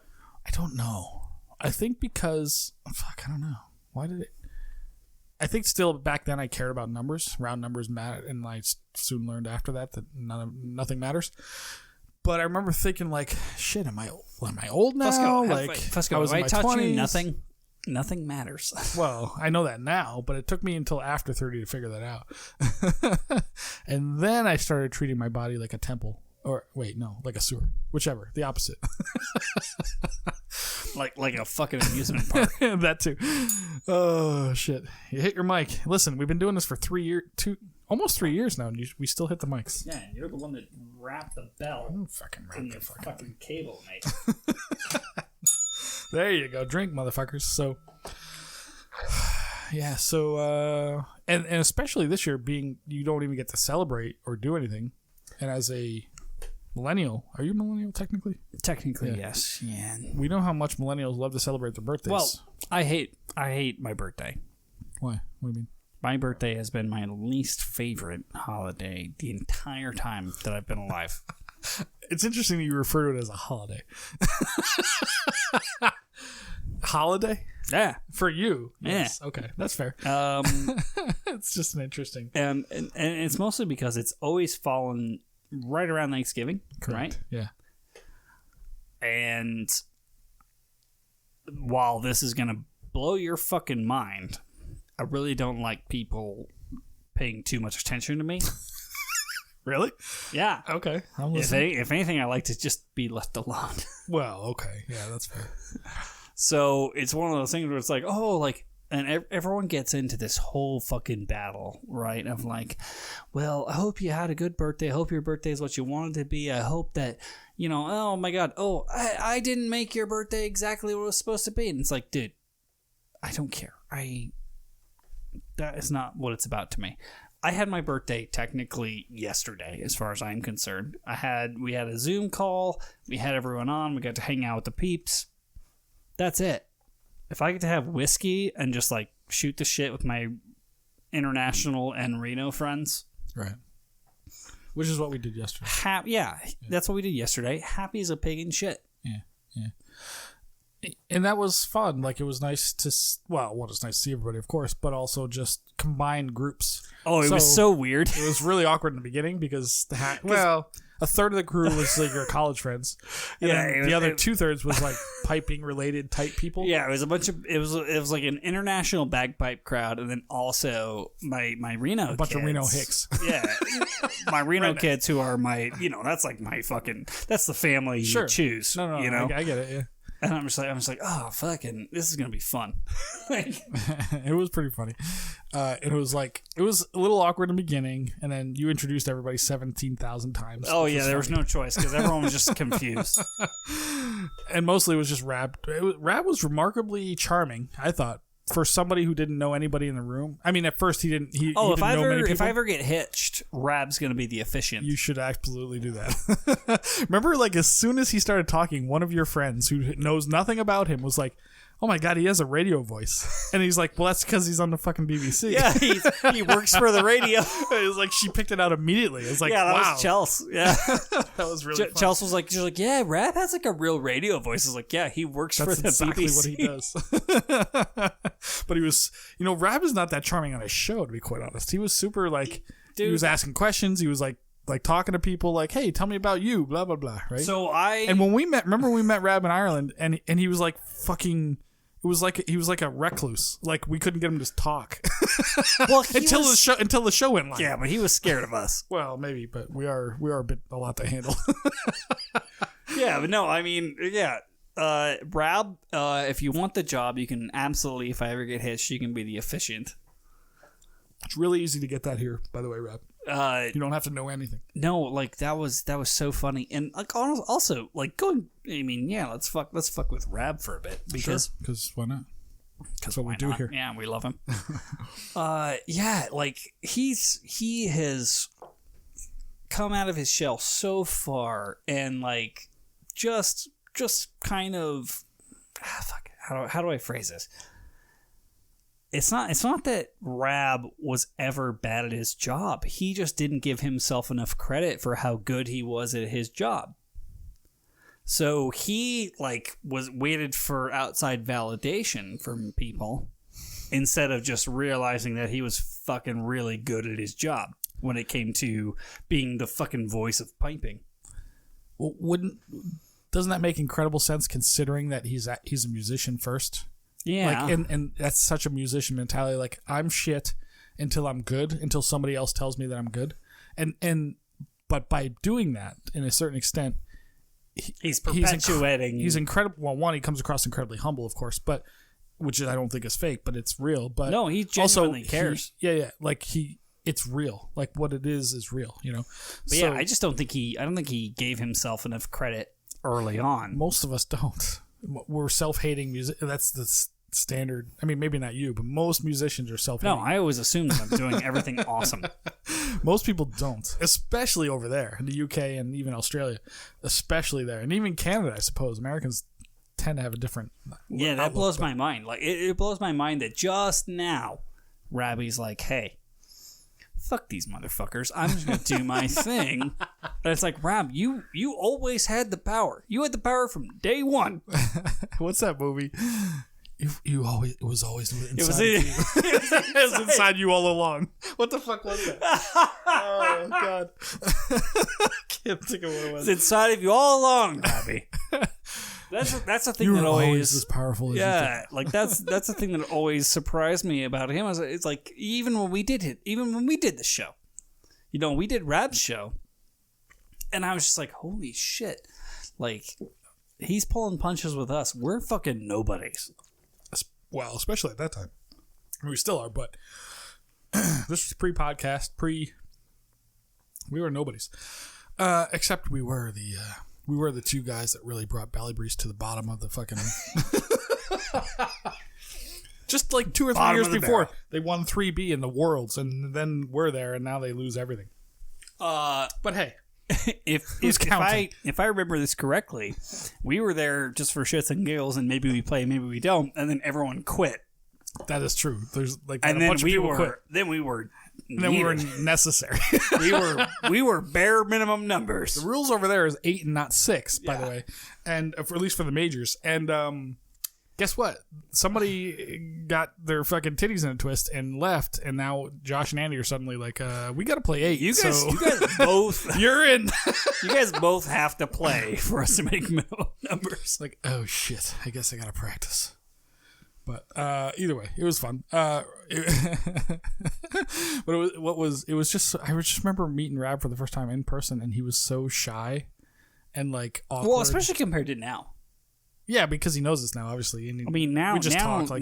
I don't know. I think because... Fuck, I don't know. Why did it... I think still back then I cared about numbers. Round numbers matter. And I soon learned after that nothing matters. But I remember thinking, like, shit, am I old now? Fusco, I was in my taught 20s. you nothing matters. Well, I know that now, but it took me until after 30 to figure that out. And then I started treating my body like a temple. Or, wait, no, like a sewer. Whichever, the opposite. like a fucking amusement park. That too. Oh, shit. You hit your mic. Listen, we've been doing this for almost 3 years now, and we still hit the mics. Yeah, you're the one that wrapped the bell. Fucking wrap the fucking cable, mate. There you go. Drink, motherfuckers. So, yeah. So, and especially this year, being you don't even get to celebrate or do anything, and as a Millennial. Are you millennial technically? Technically, yes. Yeah. We know how much millennials love to celebrate their birthdays. Well, I hate my birthday. Why? What do you mean? My birthday has been my least favorite holiday the entire time that I've been alive. It's interesting that you refer to it as a holiday. Holiday? Yeah. For you? Yes. Yeah. Okay, that's fair. It's just an interesting. And it's mostly because it's always fallen right around Thanksgiving, Correct. right? Yeah. And while this is going to blow your fucking mind, I really don't like people paying too much attention to me. Really? Yeah. Okay. I'm listening. If anything, I like to just be left alone. Well, okay. Yeah, that's fair. So it's one of those things where it's like, oh, like, and everyone gets into this whole fucking battle, right? Of like, well, I hope you had a good birthday. I hope your birthday is what you wanted to be. I hope that, oh my God, I didn't make your birthday exactly what it was supposed to be. And it's like, dude, I don't care. That is not what it's about to me. I had my birthday technically yesterday, as far as I'm concerned. We had a Zoom call. We had everyone on. We got to hang out with the peeps. That's it. If I get to have whiskey and just like shoot the shit with my international and Reno friends, right? Which is what we did yesterday. Yeah, that's what we did yesterday. Happy as a pig in shit. Yeah. And that was fun. Like, it was nice to, it's nice to see everybody, of course, but also just combine groups. Oh, it was so weird. It was really awkward in the beginning because, a third of the crew was like your college friends. And then the other 2/3 was like piping related type people. Yeah, it was a bunch of, it was like an international bagpipe crowd, and then also my Reno a bunch kids. of Reno hicks. Yeah. My Reno kids who are my, that's like my fucking, that's the family you choose. No, I get it, yeah. And I'm just like, oh, fucking, this is going to be fun. It was pretty funny. It was a little awkward in the beginning, and then you introduced everybody 17,000 times. Oh, yeah, there was no choice because everyone was just confused. And mostly it was just Rab. Rab was remarkably charming, I thought, for somebody who didn't know anybody in the room. I mean, at first he didn't know many people. If I ever get hitched, Rab's going to be the officiant. You should absolutely do that. Remember, like, as soon as he started talking, one of your friends who knows nothing about him was like, oh my God, he has a radio voice. And he's like, well, that's because he's on the fucking BBC. Yeah, he works for the radio. It was like, she picked it out immediately. It was like, yeah, that wow. was Chels. Yeah. That was really fun. Chels was like, she's like, yeah, Rab has like a real radio voice. I was like, yeah, he works for the exactly BBC. What he does. But he was, Rab is not that charming on his show, to be quite honest. He was super, like, he was asking questions. He was like talking to people like, hey, tell me about you, blah, blah, blah, right? And when we met Rab in Ireland, and he was like fucking... he was like a recluse. Like, we couldn't get him to talk. Well, until the show went live. Yeah, but he was scared of us. Well, maybe, but we are a lot to handle. Yeah, but no, I mean, yeah. Rab, if you want the job, you can absolutely, if I ever get hitched, you can be the officiant. It's really easy to get that here, by the way, Rab. You don't have to know anything. No, like that was so funny, and like also like going. I mean, yeah, let's fuck with Rab for a bit because why not? That's what we do here. Yeah, we love him. Yeah, like he has come out of his shell so far, and like just kind of how do I phrase this? It's not that Rab was ever bad at his job. He just didn't give himself enough credit for how good he was at his job. So he waited for outside validation from people instead of just realizing that he was fucking really good at his job when it came to being the fucking voice of piping. Well, doesn't that make incredible sense considering that he's a musician first? Yeah. Like, and that's such a musician mentality. Like, I'm shit until I'm good, until somebody else tells me that I'm good. But by doing that, in a certain extent, he's perpetuating. He's incredible. Well, one, he comes across incredibly humble, of course, but which I don't think is fake, but it's real. But no, he genuinely cares. Like it's real. Like, what it is real, But yeah, I just don't think he gave himself enough credit early on. Most of us don't. We're self-hating music. That's standard. I mean, maybe not you, but most musicians are self-hating. No, I always assume that I'm doing everything awesome. Most people don't, especially over there in the UK and even Australia, especially there, and even Canada, I suppose. Americans tend to have a different yeah, that blows my mind. Like it blows my mind that just now Rabbi's like, hey, fuck these motherfuckers, I'm just gonna do my thing. But it's like, Rab, you always had the power. You had the power from day one. What's that movie? You always, it was always inside it was inside you all along. What the fuck was that? Oh god. Can't think of what it was. It's inside of you all along, Rabbi. That's the thing that always as powerful as you think. like that's the thing that always surprised me about him. It's like even when we did the show, we did Rab's show, and I was just like, holy shit, like he's pulling punches with us. We're fucking nobodies. Well, especially at that time. We still are, but this was pre-podcast, we were nobodies. Except we were the two guys that really brought Bally Breeze to the bottom of the fucking just like 2 or 3 years before barrel. They won 3B in the Worlds, and then we're there, and now they lose everything. But hey, if I remember this correctly, we were there just for shits and giggles, and maybe we play, maybe we don't, and then everyone quit. That is true. There's like and a then bunch of people quit. Then we were necessary. we were bare minimum numbers. The rules over there is 8 and not 6, by the way, and at least for the majors. And guess what? Somebody got their fucking titties in a twist and left, and now Josh and Andy are suddenly like, we got to play 8. You guys both. You're in. You guys both have to play for us to make minimum numbers. Like, oh shit! I guess I got to practice. But either way, it was fun. But it was just I just remember meeting Rab for the first time in person, and he was so shy and like awkward. Well, especially compared to now. Yeah, because he knows us now, obviously. And I mean, now he's a normal.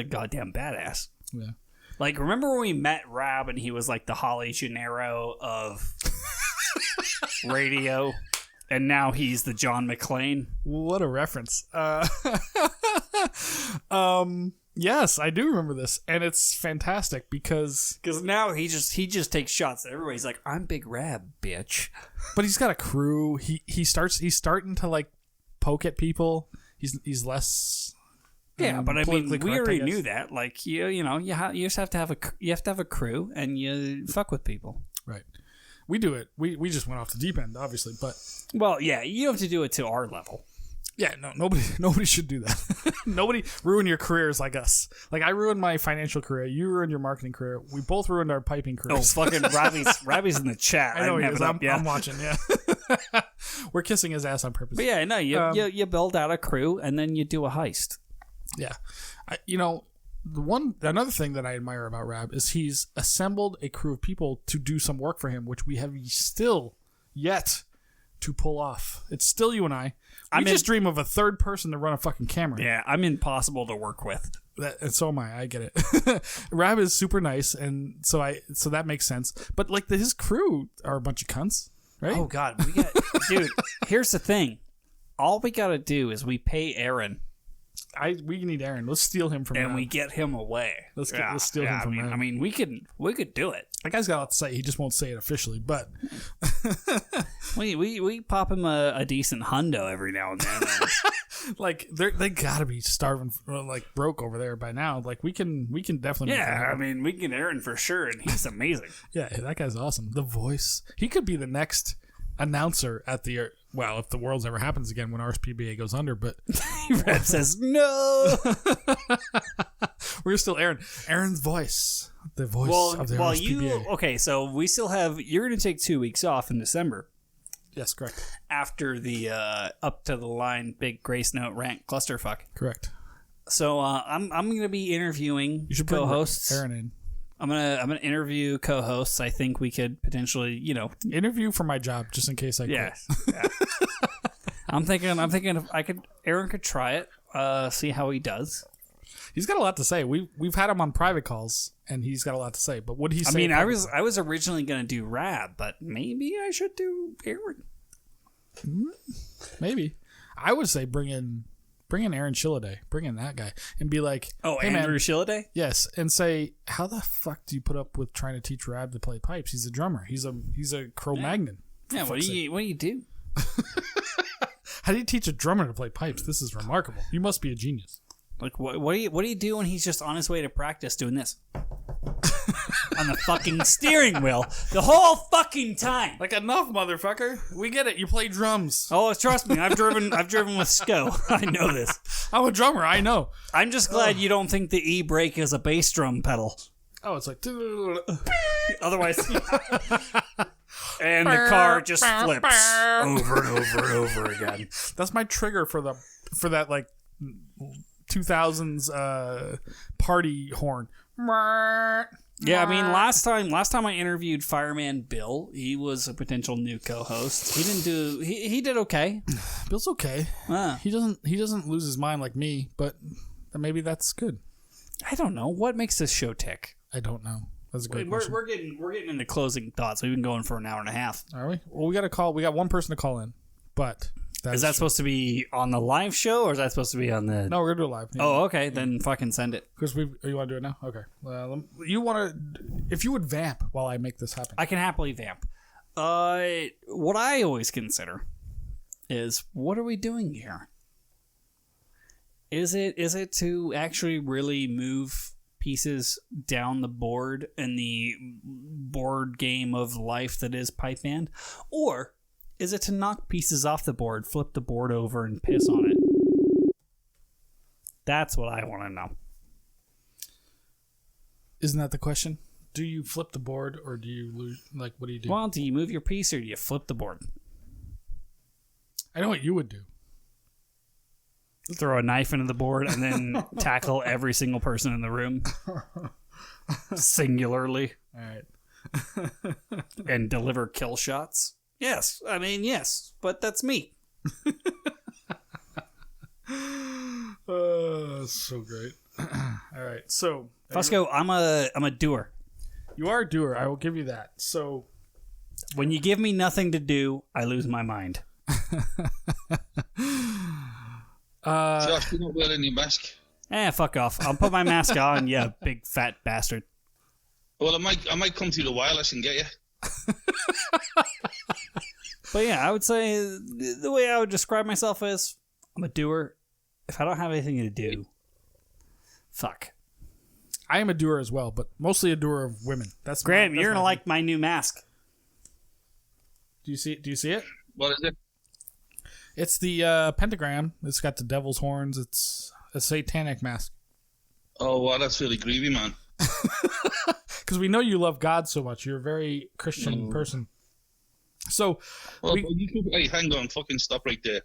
goddamn badass. Yeah. Like, remember when we met Rab and he was like the Holly Gennaro of radio, and now he's the John McClane? What a reference. Yes, I do remember this, and it's fantastic because now he just takes shots. Everybody's like, I'm Big Rab, bitch. But he's got a crew. He's starting to like poke at people. He's less. Yeah, but I mean, we already knew that. Like you just have to have a crew, and you fuck with people. Right. We do it. We just went off the deep end, obviously, but well, yeah, you have to do it to our level. Yeah, no, nobody should do that. Nobody ruin your careers like us. Like I ruined my financial career. You ruined your marketing career. We both ruined our piping careers. Oh, fucking Robbie's in the chat. I know he is. I'm watching. Yeah, we're kissing his ass on purpose. But yeah, no, you build out a crew and then you do a heist. Yeah, another thing that I admire about Rab is he's assembled a crew of people to do some work for him, which we have still yet to pull off. It's still you and I. I just dream of a third person to run a fucking camera. Yeah, I'm impossible to work with. And so am I. I get it. Rab is super nice, and so that makes sense. But like his crew are a bunch of cunts, right? Oh God, dude. Here's the thing. All we gotta do is we pay Aaron. We need Aaron. Let's steal him from him. And we get him away. Let's steal him from him. I mean, we could do it. That guy's got a lot to say. He just won't say it officially, but we pop him a decent hundo every now and then. Like they gotta be starving, like broke over there by now. Like we can definitely. Yeah, I mean, we can Aaron for sure, and he's amazing. Yeah, that guy's awesome. The voice. He could be the next announcer at the. Well, if the Worlds ever happens again when RSPBA goes under, but Red says no. We're still Aaron's voice, the voice of the RSPBA. Okay, so we still have. You're going to take 2 weeks off in December. Yes, correct. After the up to the line big Grace Note Rant clusterfuck. Correct. So I'm going to be interviewing you should co-hosts. Bring Aaron in. I'm gonna interview co-hosts. I think we could potentially, interview for my job just in case I quit. Yeah. I'm thinking if Aaron could try it, see how he does. He's got a lot to say. We've had him on private calls, and he's got a lot to say. But what he say? I mean, I was originally gonna do Rab, but maybe I should do Aaron. Maybe I would say bring in Bring in Aaron Shilliday. Bring in that guy and be like, Oh, hey, Andrew man, Shilliday? yes, and say, how the fuck do you put up with trying to teach Rab to play pipes? He's a drummer. He's a Cro-Magnon. Yeah, what do you do? How do you teach a drummer to play pipes? This is remarkable. You must be a genius. Like, what do you do when he's just on his way to practice doing this? On the fucking steering wheel. The whole fucking time. Like, enough, motherfucker. We get it. You play drums. Oh, trust me. I've driven with SCO. I know this. I'm a drummer. I know. I'm just glad you don't think the E-brake is a bass drum pedal. Oh, it's like... Otherwise... And the car just flips over and over and over again. That's my trigger for that like 2000s party horn. Yeah, I mean last time I interviewed Fireman Bill, he was a potential new co-host. He did okay. Bill's okay. He doesn't lose his mind like me, but maybe that's good. I don't know what makes this show tick. I don't know. That's a great question. We're getting into closing thoughts. We've been going for an hour and a half. Are we? Well, we got one person to call in, but is that supposed to be on the live show or is that supposed to be on the? No, we're gonna do it live. Yeah. Oh, okay. Then fucking send it. Because you want to do it now? Okay. You want to? If you would vamp while I make this happen, I can happily vamp. What I always consider is what are we doing here? Is it to actually really move pieces down the board in the board game of life that is pipe band, or is it to knock pieces off the board, flip the board over, and piss on it? That's what I want to know. Isn't that the question? Do you flip the board or do you lose? Like, what do you do? Well, do you move your piece or do you flip the board? I know what you would do. Throw a knife into the board and then tackle every single person in the room singularly. All right. And deliver kill shots. Yes. I mean, yes, but that's me. So great. All right. So, Fusco, I'm a doer. You are a doer. I will give you that. So, when you give me nothing to do, I lose my mind. Josh, you're not wearing your mask. Fuck off. I'll put my mask on, you big fat bastard. Well, I might come through the wireless and get you. But yeah, I would say the way I would describe myself is I'm a doer. If I don't have anything to do, fuck. I am a doer as well, but mostly a doer of women. That's Graham, you're gonna like my new mask. Do you see it? What is it? It's the pentagram. It's got the devil's horns. It's a satanic mask. Oh, wow, that's really groovy, man. Because we know you love God so much. You're a very Christian person. So, well, hey, hang on, fucking stop right there.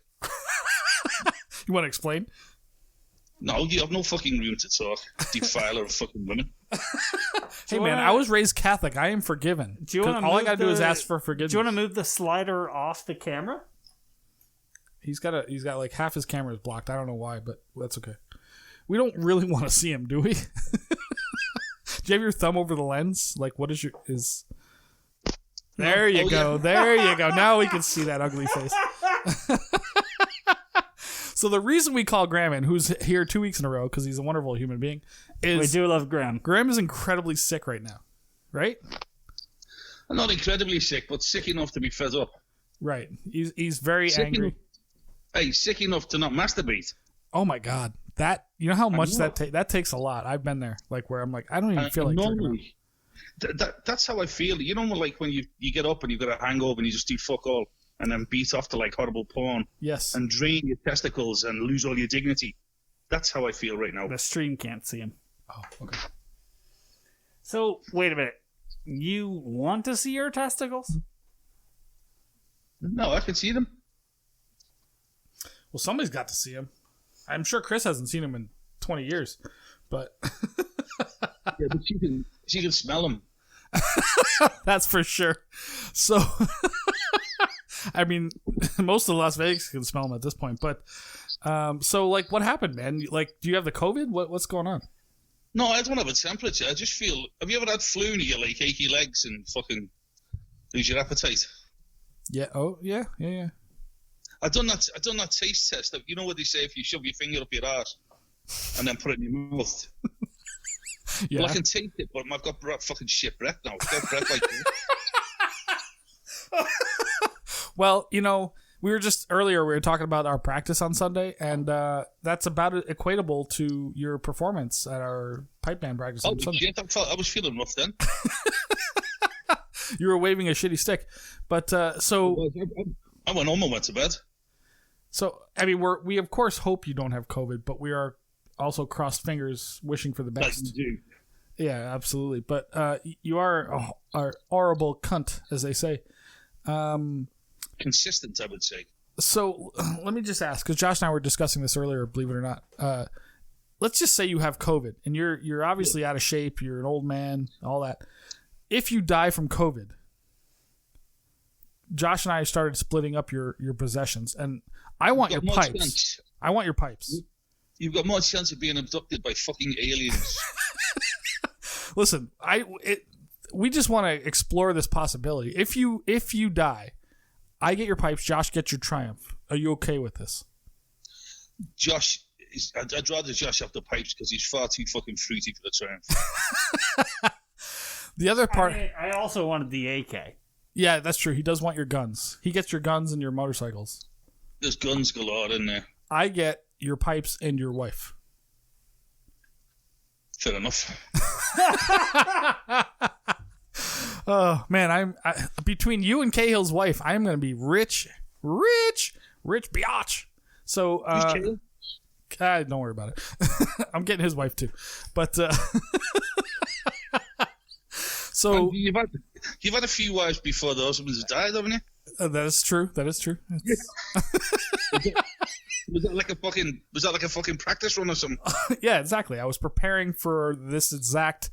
You want to explain? No, you have no fucking room to talk. Defiler of fucking women. Hey, man, I was raised Catholic. I am forgiven. All I gotta do is ask for forgiveness. Do you want to move the slider off the camera? He's got like half his camera is blocked. I don't know why, but that's okay. We don't really want to see him, do we? Do you have your thumb over the lens? Like, what is There you go. Yeah. There you go. Now we can see that ugly face. So the reason we call Graham in, who's here 2 weeks in a row because he's a wonderful human being, is we do love Graham. Graham is incredibly sick right now, right? I'm not incredibly sick, but sick enough to be fed up. Right. He's very angry. Sick enough to not masturbate. Oh my God. That, you know how much that takes a lot. I've been there, like where I'm like, I don't even feel like normally, that's how I feel. You know, like when you get up and you've got a hangover and you just do fuck all and then beat off to like horrible porn. Yes. And drain your testicles and lose all your dignity. That's how I feel right now. The stream can't see him. Oh, okay. So, wait a minute. You want to see your testicles? No, I can see them. Well, somebody's got to see him. I'm sure Chris hasn't seen him in 20 years, but yeah, but she can smell them. That's for sure. So, I mean, most of Las Vegas can smell them at this point. But so, like, what happened, man? Like, do you have the COVID? What's going on? No, I don't have a temperature. I just feel. Have you ever had flu and you get like achy legs and fucking lose your appetite? Yeah. Oh, yeah. I done that taste test. You know what they say if you shove your finger up your ass and then put it in your mouth. Yeah. Well, I can taste it, but I've got fucking shit breath now. I've got breath like that. Well, we were talking about our practice on Sunday, and that's about equatable to your performance at our pipe band practice on Sunday. Shit, I was feeling rough then. You were waving a shitty stick, but so I went home and went to bed. So I mean, we of course hope you don't have COVID, but we are also crossed fingers, wishing for the best. Like you do. Yeah, absolutely. But you are a horrible cunt, as they say. Consistent, I would say. So let me just ask, because Josh and I were discussing this earlier, believe it or not. Let's just say you have COVID, and you're obviously out of shape. You're an old man, all that. If you die from COVID, Josh and I started splitting up your possessions, and I want your pipes. I want your pipes. You've got more chance of being abducted by fucking aliens. Listen, we just want to explore this possibility. If you die, I get your pipes. Josh gets your Triumph. Are you okay with this? Josh, I'd rather Josh have the pipes because he's far too fucking fruity for the Triumph. The other part, I also wanted the AK. Yeah, that's true. He does want your guns. He gets your guns and your motorcycles. There's guns galore in there. I get your pipes and your wife. Fair enough. Oh man, between you and Cahill's wife, I'm going to be rich biatch. So, don't worry about it. I'm getting his wife too, but so you've had a few wives before the husbands have died, haven't you? That is true. Was that like a fucking practice run or something? Yeah, exactly. I was preparing for this exact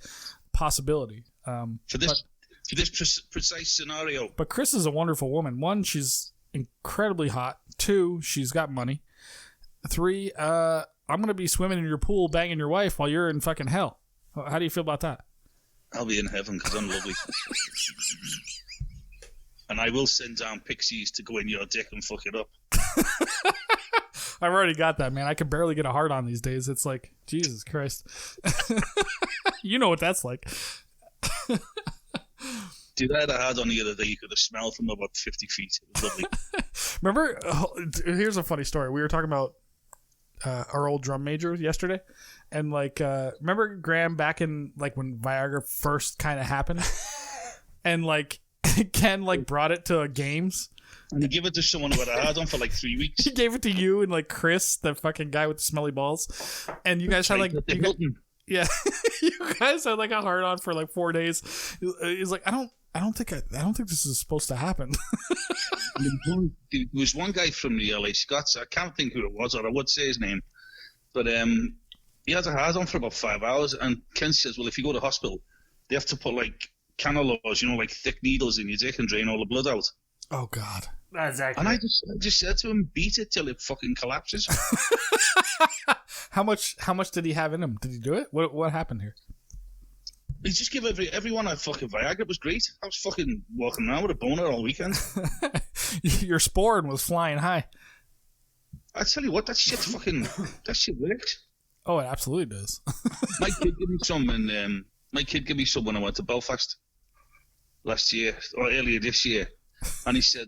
possibility. For this precise scenario. But Chris is a wonderful woman. 1, she's incredibly hot. 2, she's got money. 3, I'm going to be swimming in your pool banging your wife while you're in fucking hell. How do you feel about that? I'll be in heaven because I'm lovely. And I will send down pixies to go in your dick and fuck it up. I've already got that, man. I can barely get a hard on these days. It's like, Jesus Christ. You know what that's like. Dude, I had a hard on the other day. You could have smelled from about 50 feet. It was lovely. Remember, here's a funny story. We were talking about our old drum major yesterday. And, remember Graham back in, when Viagra first kind of happened? And, Ken, brought it to games. And he gave it to someone who had a hard on for 3 weeks. He gave it to you and, Chris, the fucking guy with the smelly balls. And you guys had, yeah, you guys had a hard on for 4 days. He's like, I don't think this is supposed to happen. There was one guy from the LA Scots. I can't think who it was, or I would say his name, but he had a hard on for about 5 hours. And Ken says, well, if you go to hospital, they have to put cannulas, thick needles in your dick and drain all the blood out. Oh God, that's accurate. And I just said to him, beat it till it fucking collapses. How much did he have in him? Did he do it? What happened here? He just gave everyone a fucking Viagra. It was great. I was fucking walking around with a boner all weekend. Your sporn was flying high. I tell you what, that shit works. Oh, it absolutely does. My kid gave me some when I went to Belfast last year or earlier this year, and he said,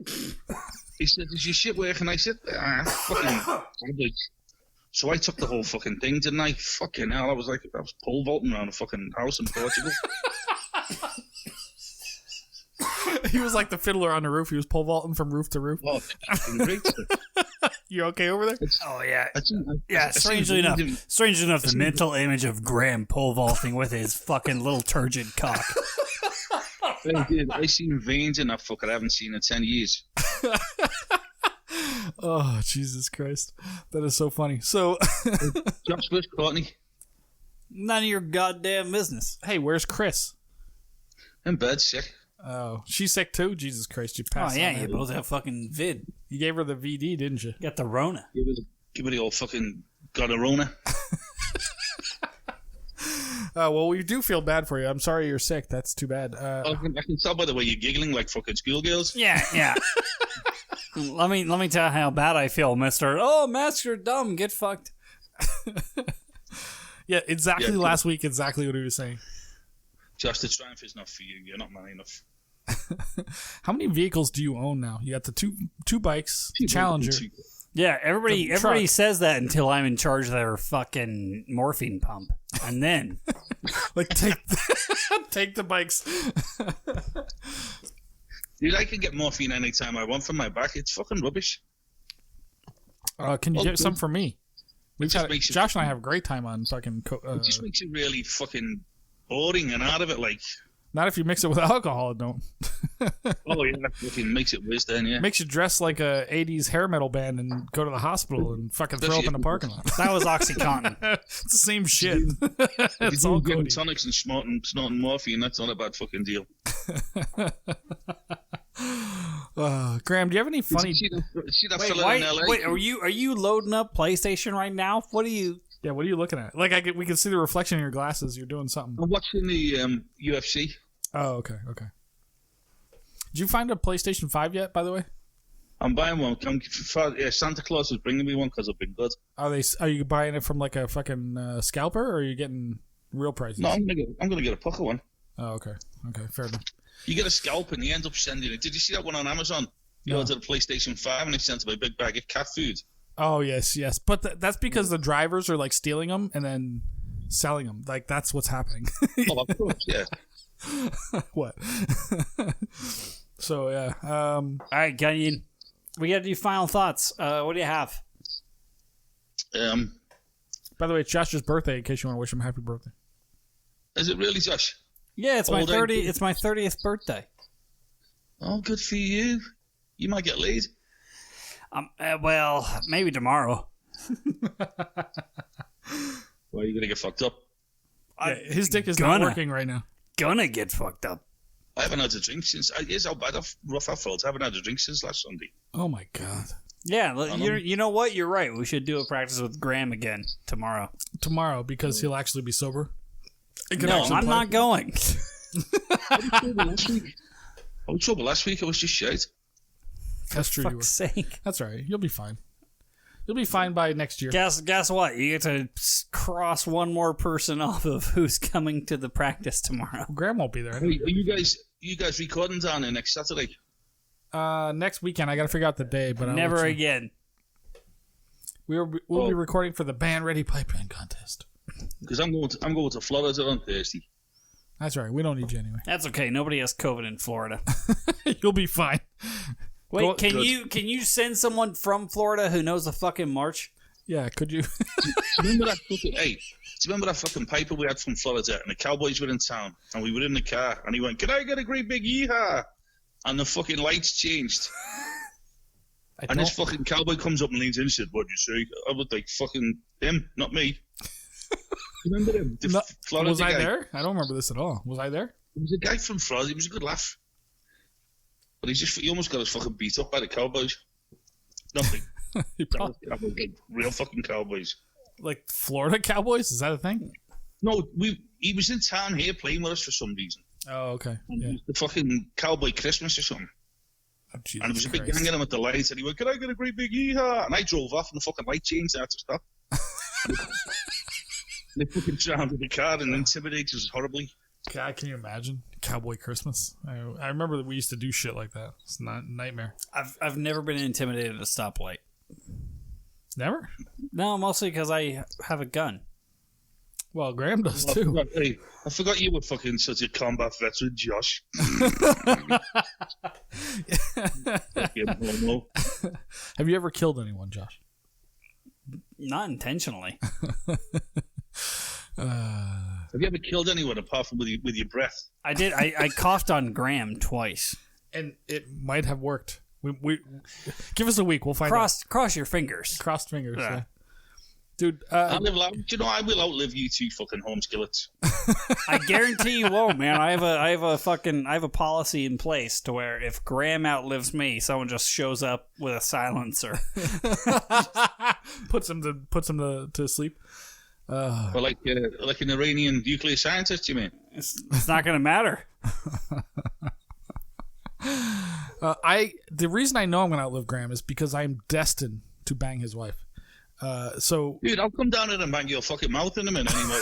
"Is your shit working?" I said, "Fucking average." So I took the whole fucking thing, didn't I? Fucking hell, I was pole vaulting around a fucking house in Portugal. He was like the fiddler on the roof. He was pole vaulting from roof to roof. Oh, great. You okay over there? Oh yeah, Strangely enough, the mental image of Graham pole vaulting with his fucking little turgid cock. I seen veins in that fucker I haven't seen in 10 years. Oh, Jesus Christ. That is so funny. So, Josh Bush, Courtney. None of your goddamn business. Hey, where's Chris? In bed, sick. Oh, she's sick too? Jesus Christ, you passed. Oh, yeah, you both have fucking vid. You gave her the VD, didn't you? Got the Rona. Give her the old fucking got a Rona. Well, we do feel bad for you. I'm sorry you're sick. That's too bad. I can tell by the way you're giggling like fucking schoolgirls. Yeah. let me tell you how bad I feel, mister. Oh, Master Dumb, get fucked. Yeah, exactly. Yeah, last week, exactly what he was saying. Josh, the Triumph is not for you. You're not man enough. How many vehicles do you own now? You got the two bikes, Challenger. Yeah, everybody says that until I'm in charge of their fucking morphine pump, and then like take the bikes. Dude, I can get morphine anytime I want from my back. It's fucking rubbish. Can you get some for me? Josh and I have a great time on fucking. It just makes it really fucking boring and out of it, like. Not if you mix it with alcohol, it don't. Oh, yeah, that fucking makes it worse then, yeah. Makes you dress like a 80s hair metal band and go to the hospital and fucking throw up in the parking lot. That was OxyContin. It's the same shit. It's all getting tonics and snorting morphine, that's not a bad fucking deal. Graham, do you have any funny... See that fella in LA? Wait, are you loading up PlayStation right now? What are you... Yeah, what are you looking at? Like, we can see the reflection in your glasses. You're doing something. I'm watching the UFC. Oh, okay. Did you find a PlayStation 5 yet, by the way? I'm buying one. Santa Claus is bringing me one because I've been good. Are you buying it from like a fucking scalper, or are you getting real prices? No, I'm gonna get a pucker one. Oh, okay, fair enough. You get a scalp and you end up sending it. Did you see that one on Amazon? You ordered a PlayStation 5 and they sent me a big bag of cat food. Oh, yes. But that's because the drivers are like stealing them and then selling them. Like, that's what's happening. Oh, of course, yeah. What? So, yeah. All right, Gunyon. We got to do final thoughts. What do you have? By the way, it's Josh's birthday, in case you want to wish him happy birthday. Is it really, Josh? Yeah, it's my 30th birthday. Oh, good for you. You might get laid. Well, maybe tomorrow. Well, you're gonna get fucked up. Yeah, his dick is not working right now. Gonna get fucked up. I haven't had a drink since. Here's how rough I felt. I haven't had a drink since last Sunday. Oh my god. Yeah, you know what? You're right. We should do a practice with Graham again tomorrow. Tomorrow, because he'll actually be sober. No, I'm not going. I was sober last week. I was just shite. That's true. For fuck's sake. That's all right. You'll be fine. You'll be fine by next year. Guess what? You get to cross one more person off of who's coming to the practice tomorrow. Graham won't be there. Hey, are you guys recording down there next Saturday? Next weekend. I got to figure out the day, but never again. We'll be recording for the Band Ready Pipe Band contest. Because I'm going to Florida on Thursday. That's right. We don't need you anyway. That's okay. Nobody has COVID in Florida. You'll be fine. Wait, can you send someone from Florida who knows the fucking march? Yeah, could you? Do you remember that fucking piper we had from Florida, and the Cowboys were in town, and we were in the car, and he went, "Can I get a great big yeehaw?" And the fucking lights changed. And this fucking cowboy comes up and leans in and said, "What'd you say?" I was like, "Fucking him, not me." Remember him? Florida was I guy. there? I don't remember this at all. Was I there? It was a guy from Florida. He was a good laugh. But he almost got his fucking beat up by the Cowboys. Nothing. Real fucking Cowboys. Like Florida Cowboys? Is that a thing? No, he was in town here playing with us for some reason. Oh, okay. Yeah. The fucking Cowboy Christmas or something. Oh, and there was a big gang in him at the lights, and he went, "Can I get a great big yeehaw?" And I drove off, and the fucking light changed. I had to stop. They fucking surrounded the car and intimidated us horribly. God, can you imagine Cowboy Christmas? I remember that we used to do shit like that. It's not a nightmare. I've never been intimidated at a stoplight. Never? No, mostly because I have a gun. Well, Graham does too. I forgot you were fucking such a combat veteran, Josh. Have you ever killed anyone, Josh? Not intentionally. Have you ever killed anyone apart from with your breath? I did. I coughed on Graham twice, and it might have worked. We give us a week. We'll find out. Cross your fingers. Crossed fingers. Yeah. Dude, I will outlive you two fucking home skillets. I guarantee you won't, man. I have a policy in place to where if Graham outlives me, someone just shows up with a silencer, puts him to sleep. Or like an Iranian nuclear scientist, you mean? It's not going to matter. The reason I know I'm going to outlive Graham is because I'm destined to bang his wife. So, dude, I'll come down and bang your fucking mouth in a minute anymore.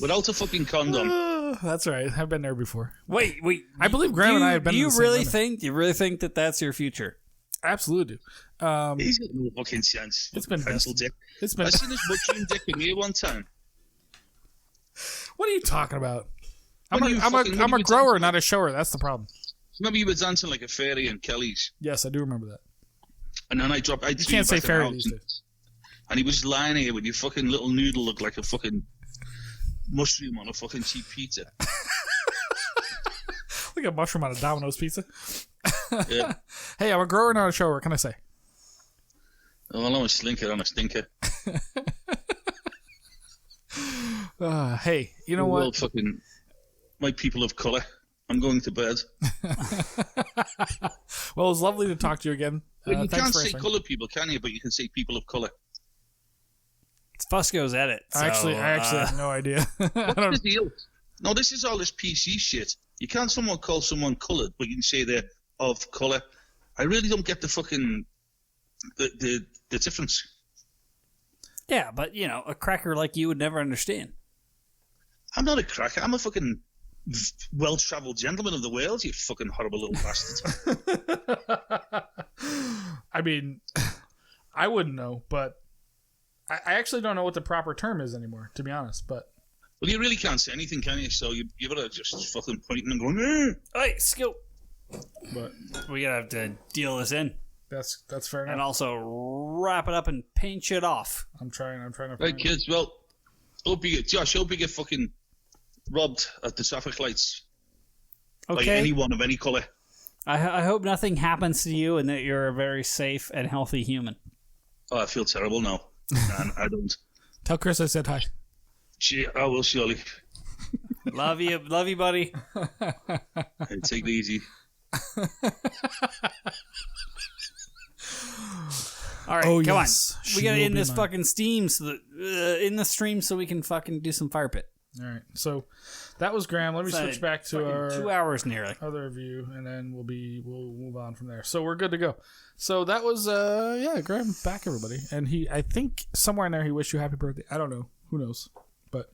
Without a fucking condom. That's right. I've been there before. Wait. I believe Graham and I have been. You really think that that's your future? Absolutely do. He's got no fucking sense. It's been pencil dick. It's been. I seen this mushroom dick in here one time. What are you talking about? I'm a grower, not a shower. That's the problem. Remember you were dancing like a fairy in Kelly's? Yes, I do remember that. And then you can't say fairy these days. And he was lying here with your fucking little noodle look like a fucking mushroom on a fucking cheap pizza. Like a mushroom on a Domino's pizza. Yeah. Hey, I'm a grower, not a shower. What can I say? Oh, I'm a slinker on a stinker. Hey, you know what? Well, fucking my people of colour. I'm going to bed. Well, it was lovely to talk to you again. You can't say coloured people, can you? But you can say people of colour. It's Fusco's edit. So, I actually have no idea. What's the deal? No, this is all this PC shit. You can't call someone coloured, but you can say they're of colour. I really don't get the fucking the difference. Yeah, but a cracker like you would never understand. I'm not a cracker. I'm a fucking well-travelled gentleman of the world, you fucking horrible little bastard. I mean, I wouldn't know, but I actually don't know what the proper term is anymore, to be honest. But well, you really can't say anything, can you? So you better just fucking pointing and going, Hey, skill. But we gotta have to deal this in. That's fair enough. And also wrap it up and paint shit off. I'm trying to. Right, kids. Well, hope you get fucking robbed at the traffic lights. Okay. By anyone of any colour. I hope nothing happens to you and that you're a very safe and healthy human. Oh, I feel terrible now. Man, I don't. Tell Chris I said hi. I will surely. Love you, buddy. Hey, take it easy. All right, come on. We gotta end this fucking stream so we can fucking do some fire pit. All right, so that was Graham. Let me switch back to our 2 hours nearly other review, and then we'll move on from there. So we're good to go. So that was Graham back, everybody, and I think somewhere in there he wished you happy birthday. I don't know, who knows, but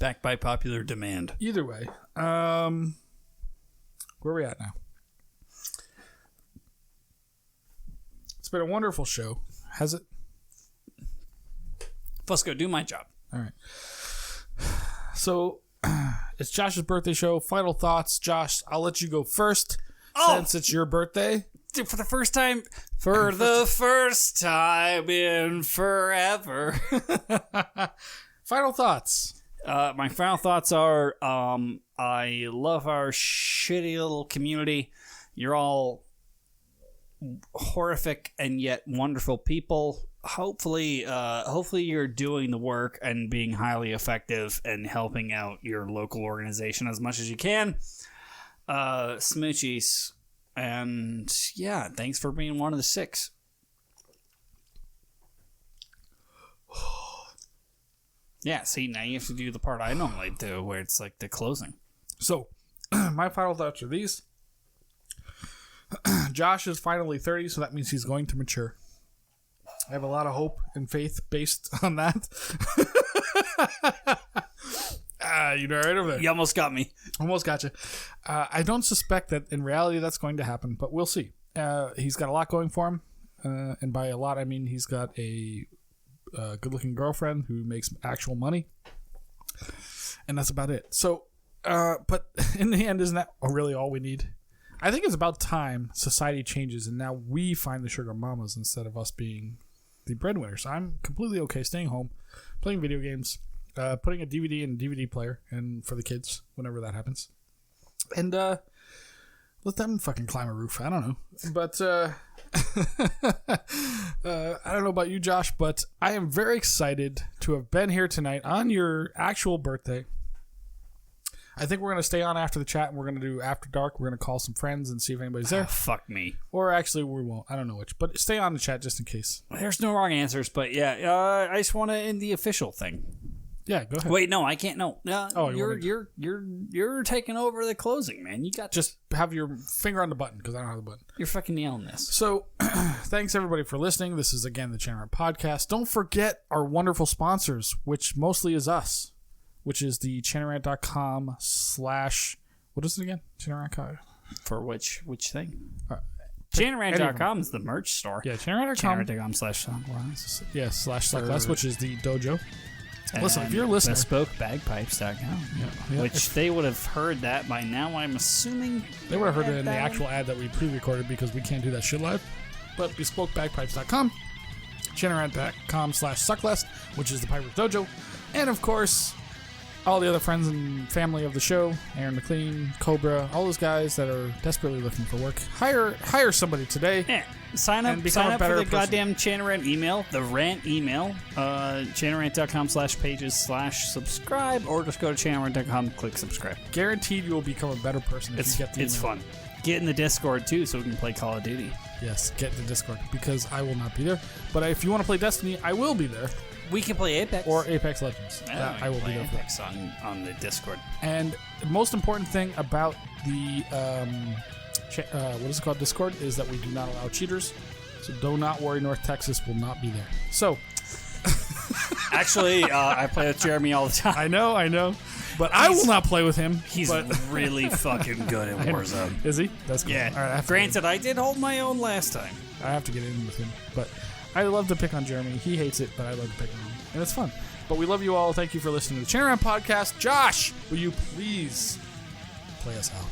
back by popular demand. Either way, where are we at now? It's been a wonderful show, has it? Fusco, do my job. All right. So, it's Josh's birthday show. Final thoughts. Josh, I'll let you go first since it's your birthday. For the first time in forever. Final thoughts. My final thoughts are I love our shitty little community. You're all horrific and yet wonderful people. Hopefully you're doing the work and being highly effective and helping out your local organization as much as you can. Smoochies. And yeah, thanks for being one of the 6. Yeah, see, now you have to do the part I normally do where it's like the closing. So, my final thoughts are these. Josh is finally 30, so that means he's going to mature. I have a lot of hope and faith based on that. You know, right over there. You almost got me. Almost got you. I don't suspect that in reality that's going to happen, but we'll see. He's got a lot going for him. And by a lot, I mean he's got a good-looking girlfriend who makes actual money. And that's about it. So, but in the end, isn't that really all we need? I think it's about time society changes and now we find the sugar mamas instead of us being the breadwinners. I'm completely okay staying home, playing video games, putting a DVD in a DVD player and for the kids whenever that happens. And let them fucking climb a roof. I don't know. But I don't know about you, Josh, but I am very excited to have been here tonight on your actual birthday. I think we're going to stay on after the chat, and we're going to do After Dark. We're going to call some friends and see if anybody's there. Fuck me. Or actually, we won't. I don't know which. But stay on the chat just in case. There's no wrong answers, but yeah, I just want to end the official thing. Yeah, go ahead. Wait, no, I can't. No, you're taking over the closing, man. You got just have your finger on the button because I don't have the button. You're fucking nailing this. So, thanks everybody for listening. This is again the Channel Rant Podcast. Don't forget our wonderful sponsors, which mostly is us, which is the channelrant.com/ what is it again? Channelrant. For which thing? Channelrant.com is the merch store. Yeah, channelrant.com. Channelrant.com/Suckless. Yeah, /Suckless, which is the dojo. Listen, if you're a listener, BespokeBagpipes.com, which they would have heard that by now. I'm assuming they would have heard it in the actual ad that we pre-recorded because we can't do that shit live. But BespokeBagpipes.com, channelrant.com/Suckless, which is the Pirate Dojo, and of course, all the other friends and family of the show, Aaron McLean, Cobra, all those guys that are desperately looking for work. Hire somebody today. Yeah. Sign up for the goddamn Channel Rant email, the Rant email, channelrant.com/pages/subscribe, or just go to channelrant.com, click subscribe. Guaranteed you will become a better person if you get the email. It's fun. Get in the Discord too so we can play Call of Duty. Yes, get in the Discord because I will not be there. But if you want to play Destiny, I will be there. We can play Apex. Or Apex Legends. I will be there. Apex on the Discord. And the most important thing about the what is it called, Discord, is that we do not allow cheaters. So do not worry, North Texas will not be there. So, actually, I play with Jeremy all the time. I know. But I will not play with him. He's really fucking good at Warzone. Is he? That's cool. Yeah. All right, granted, I did hold my own last time. I have to get in with him. But I love to pick on Jeremy. He hates it, but I love to pick on him. And it's fun. But we love you all. Thank you for listening to the Channel Rant Podcast. Josh, will you please play us out?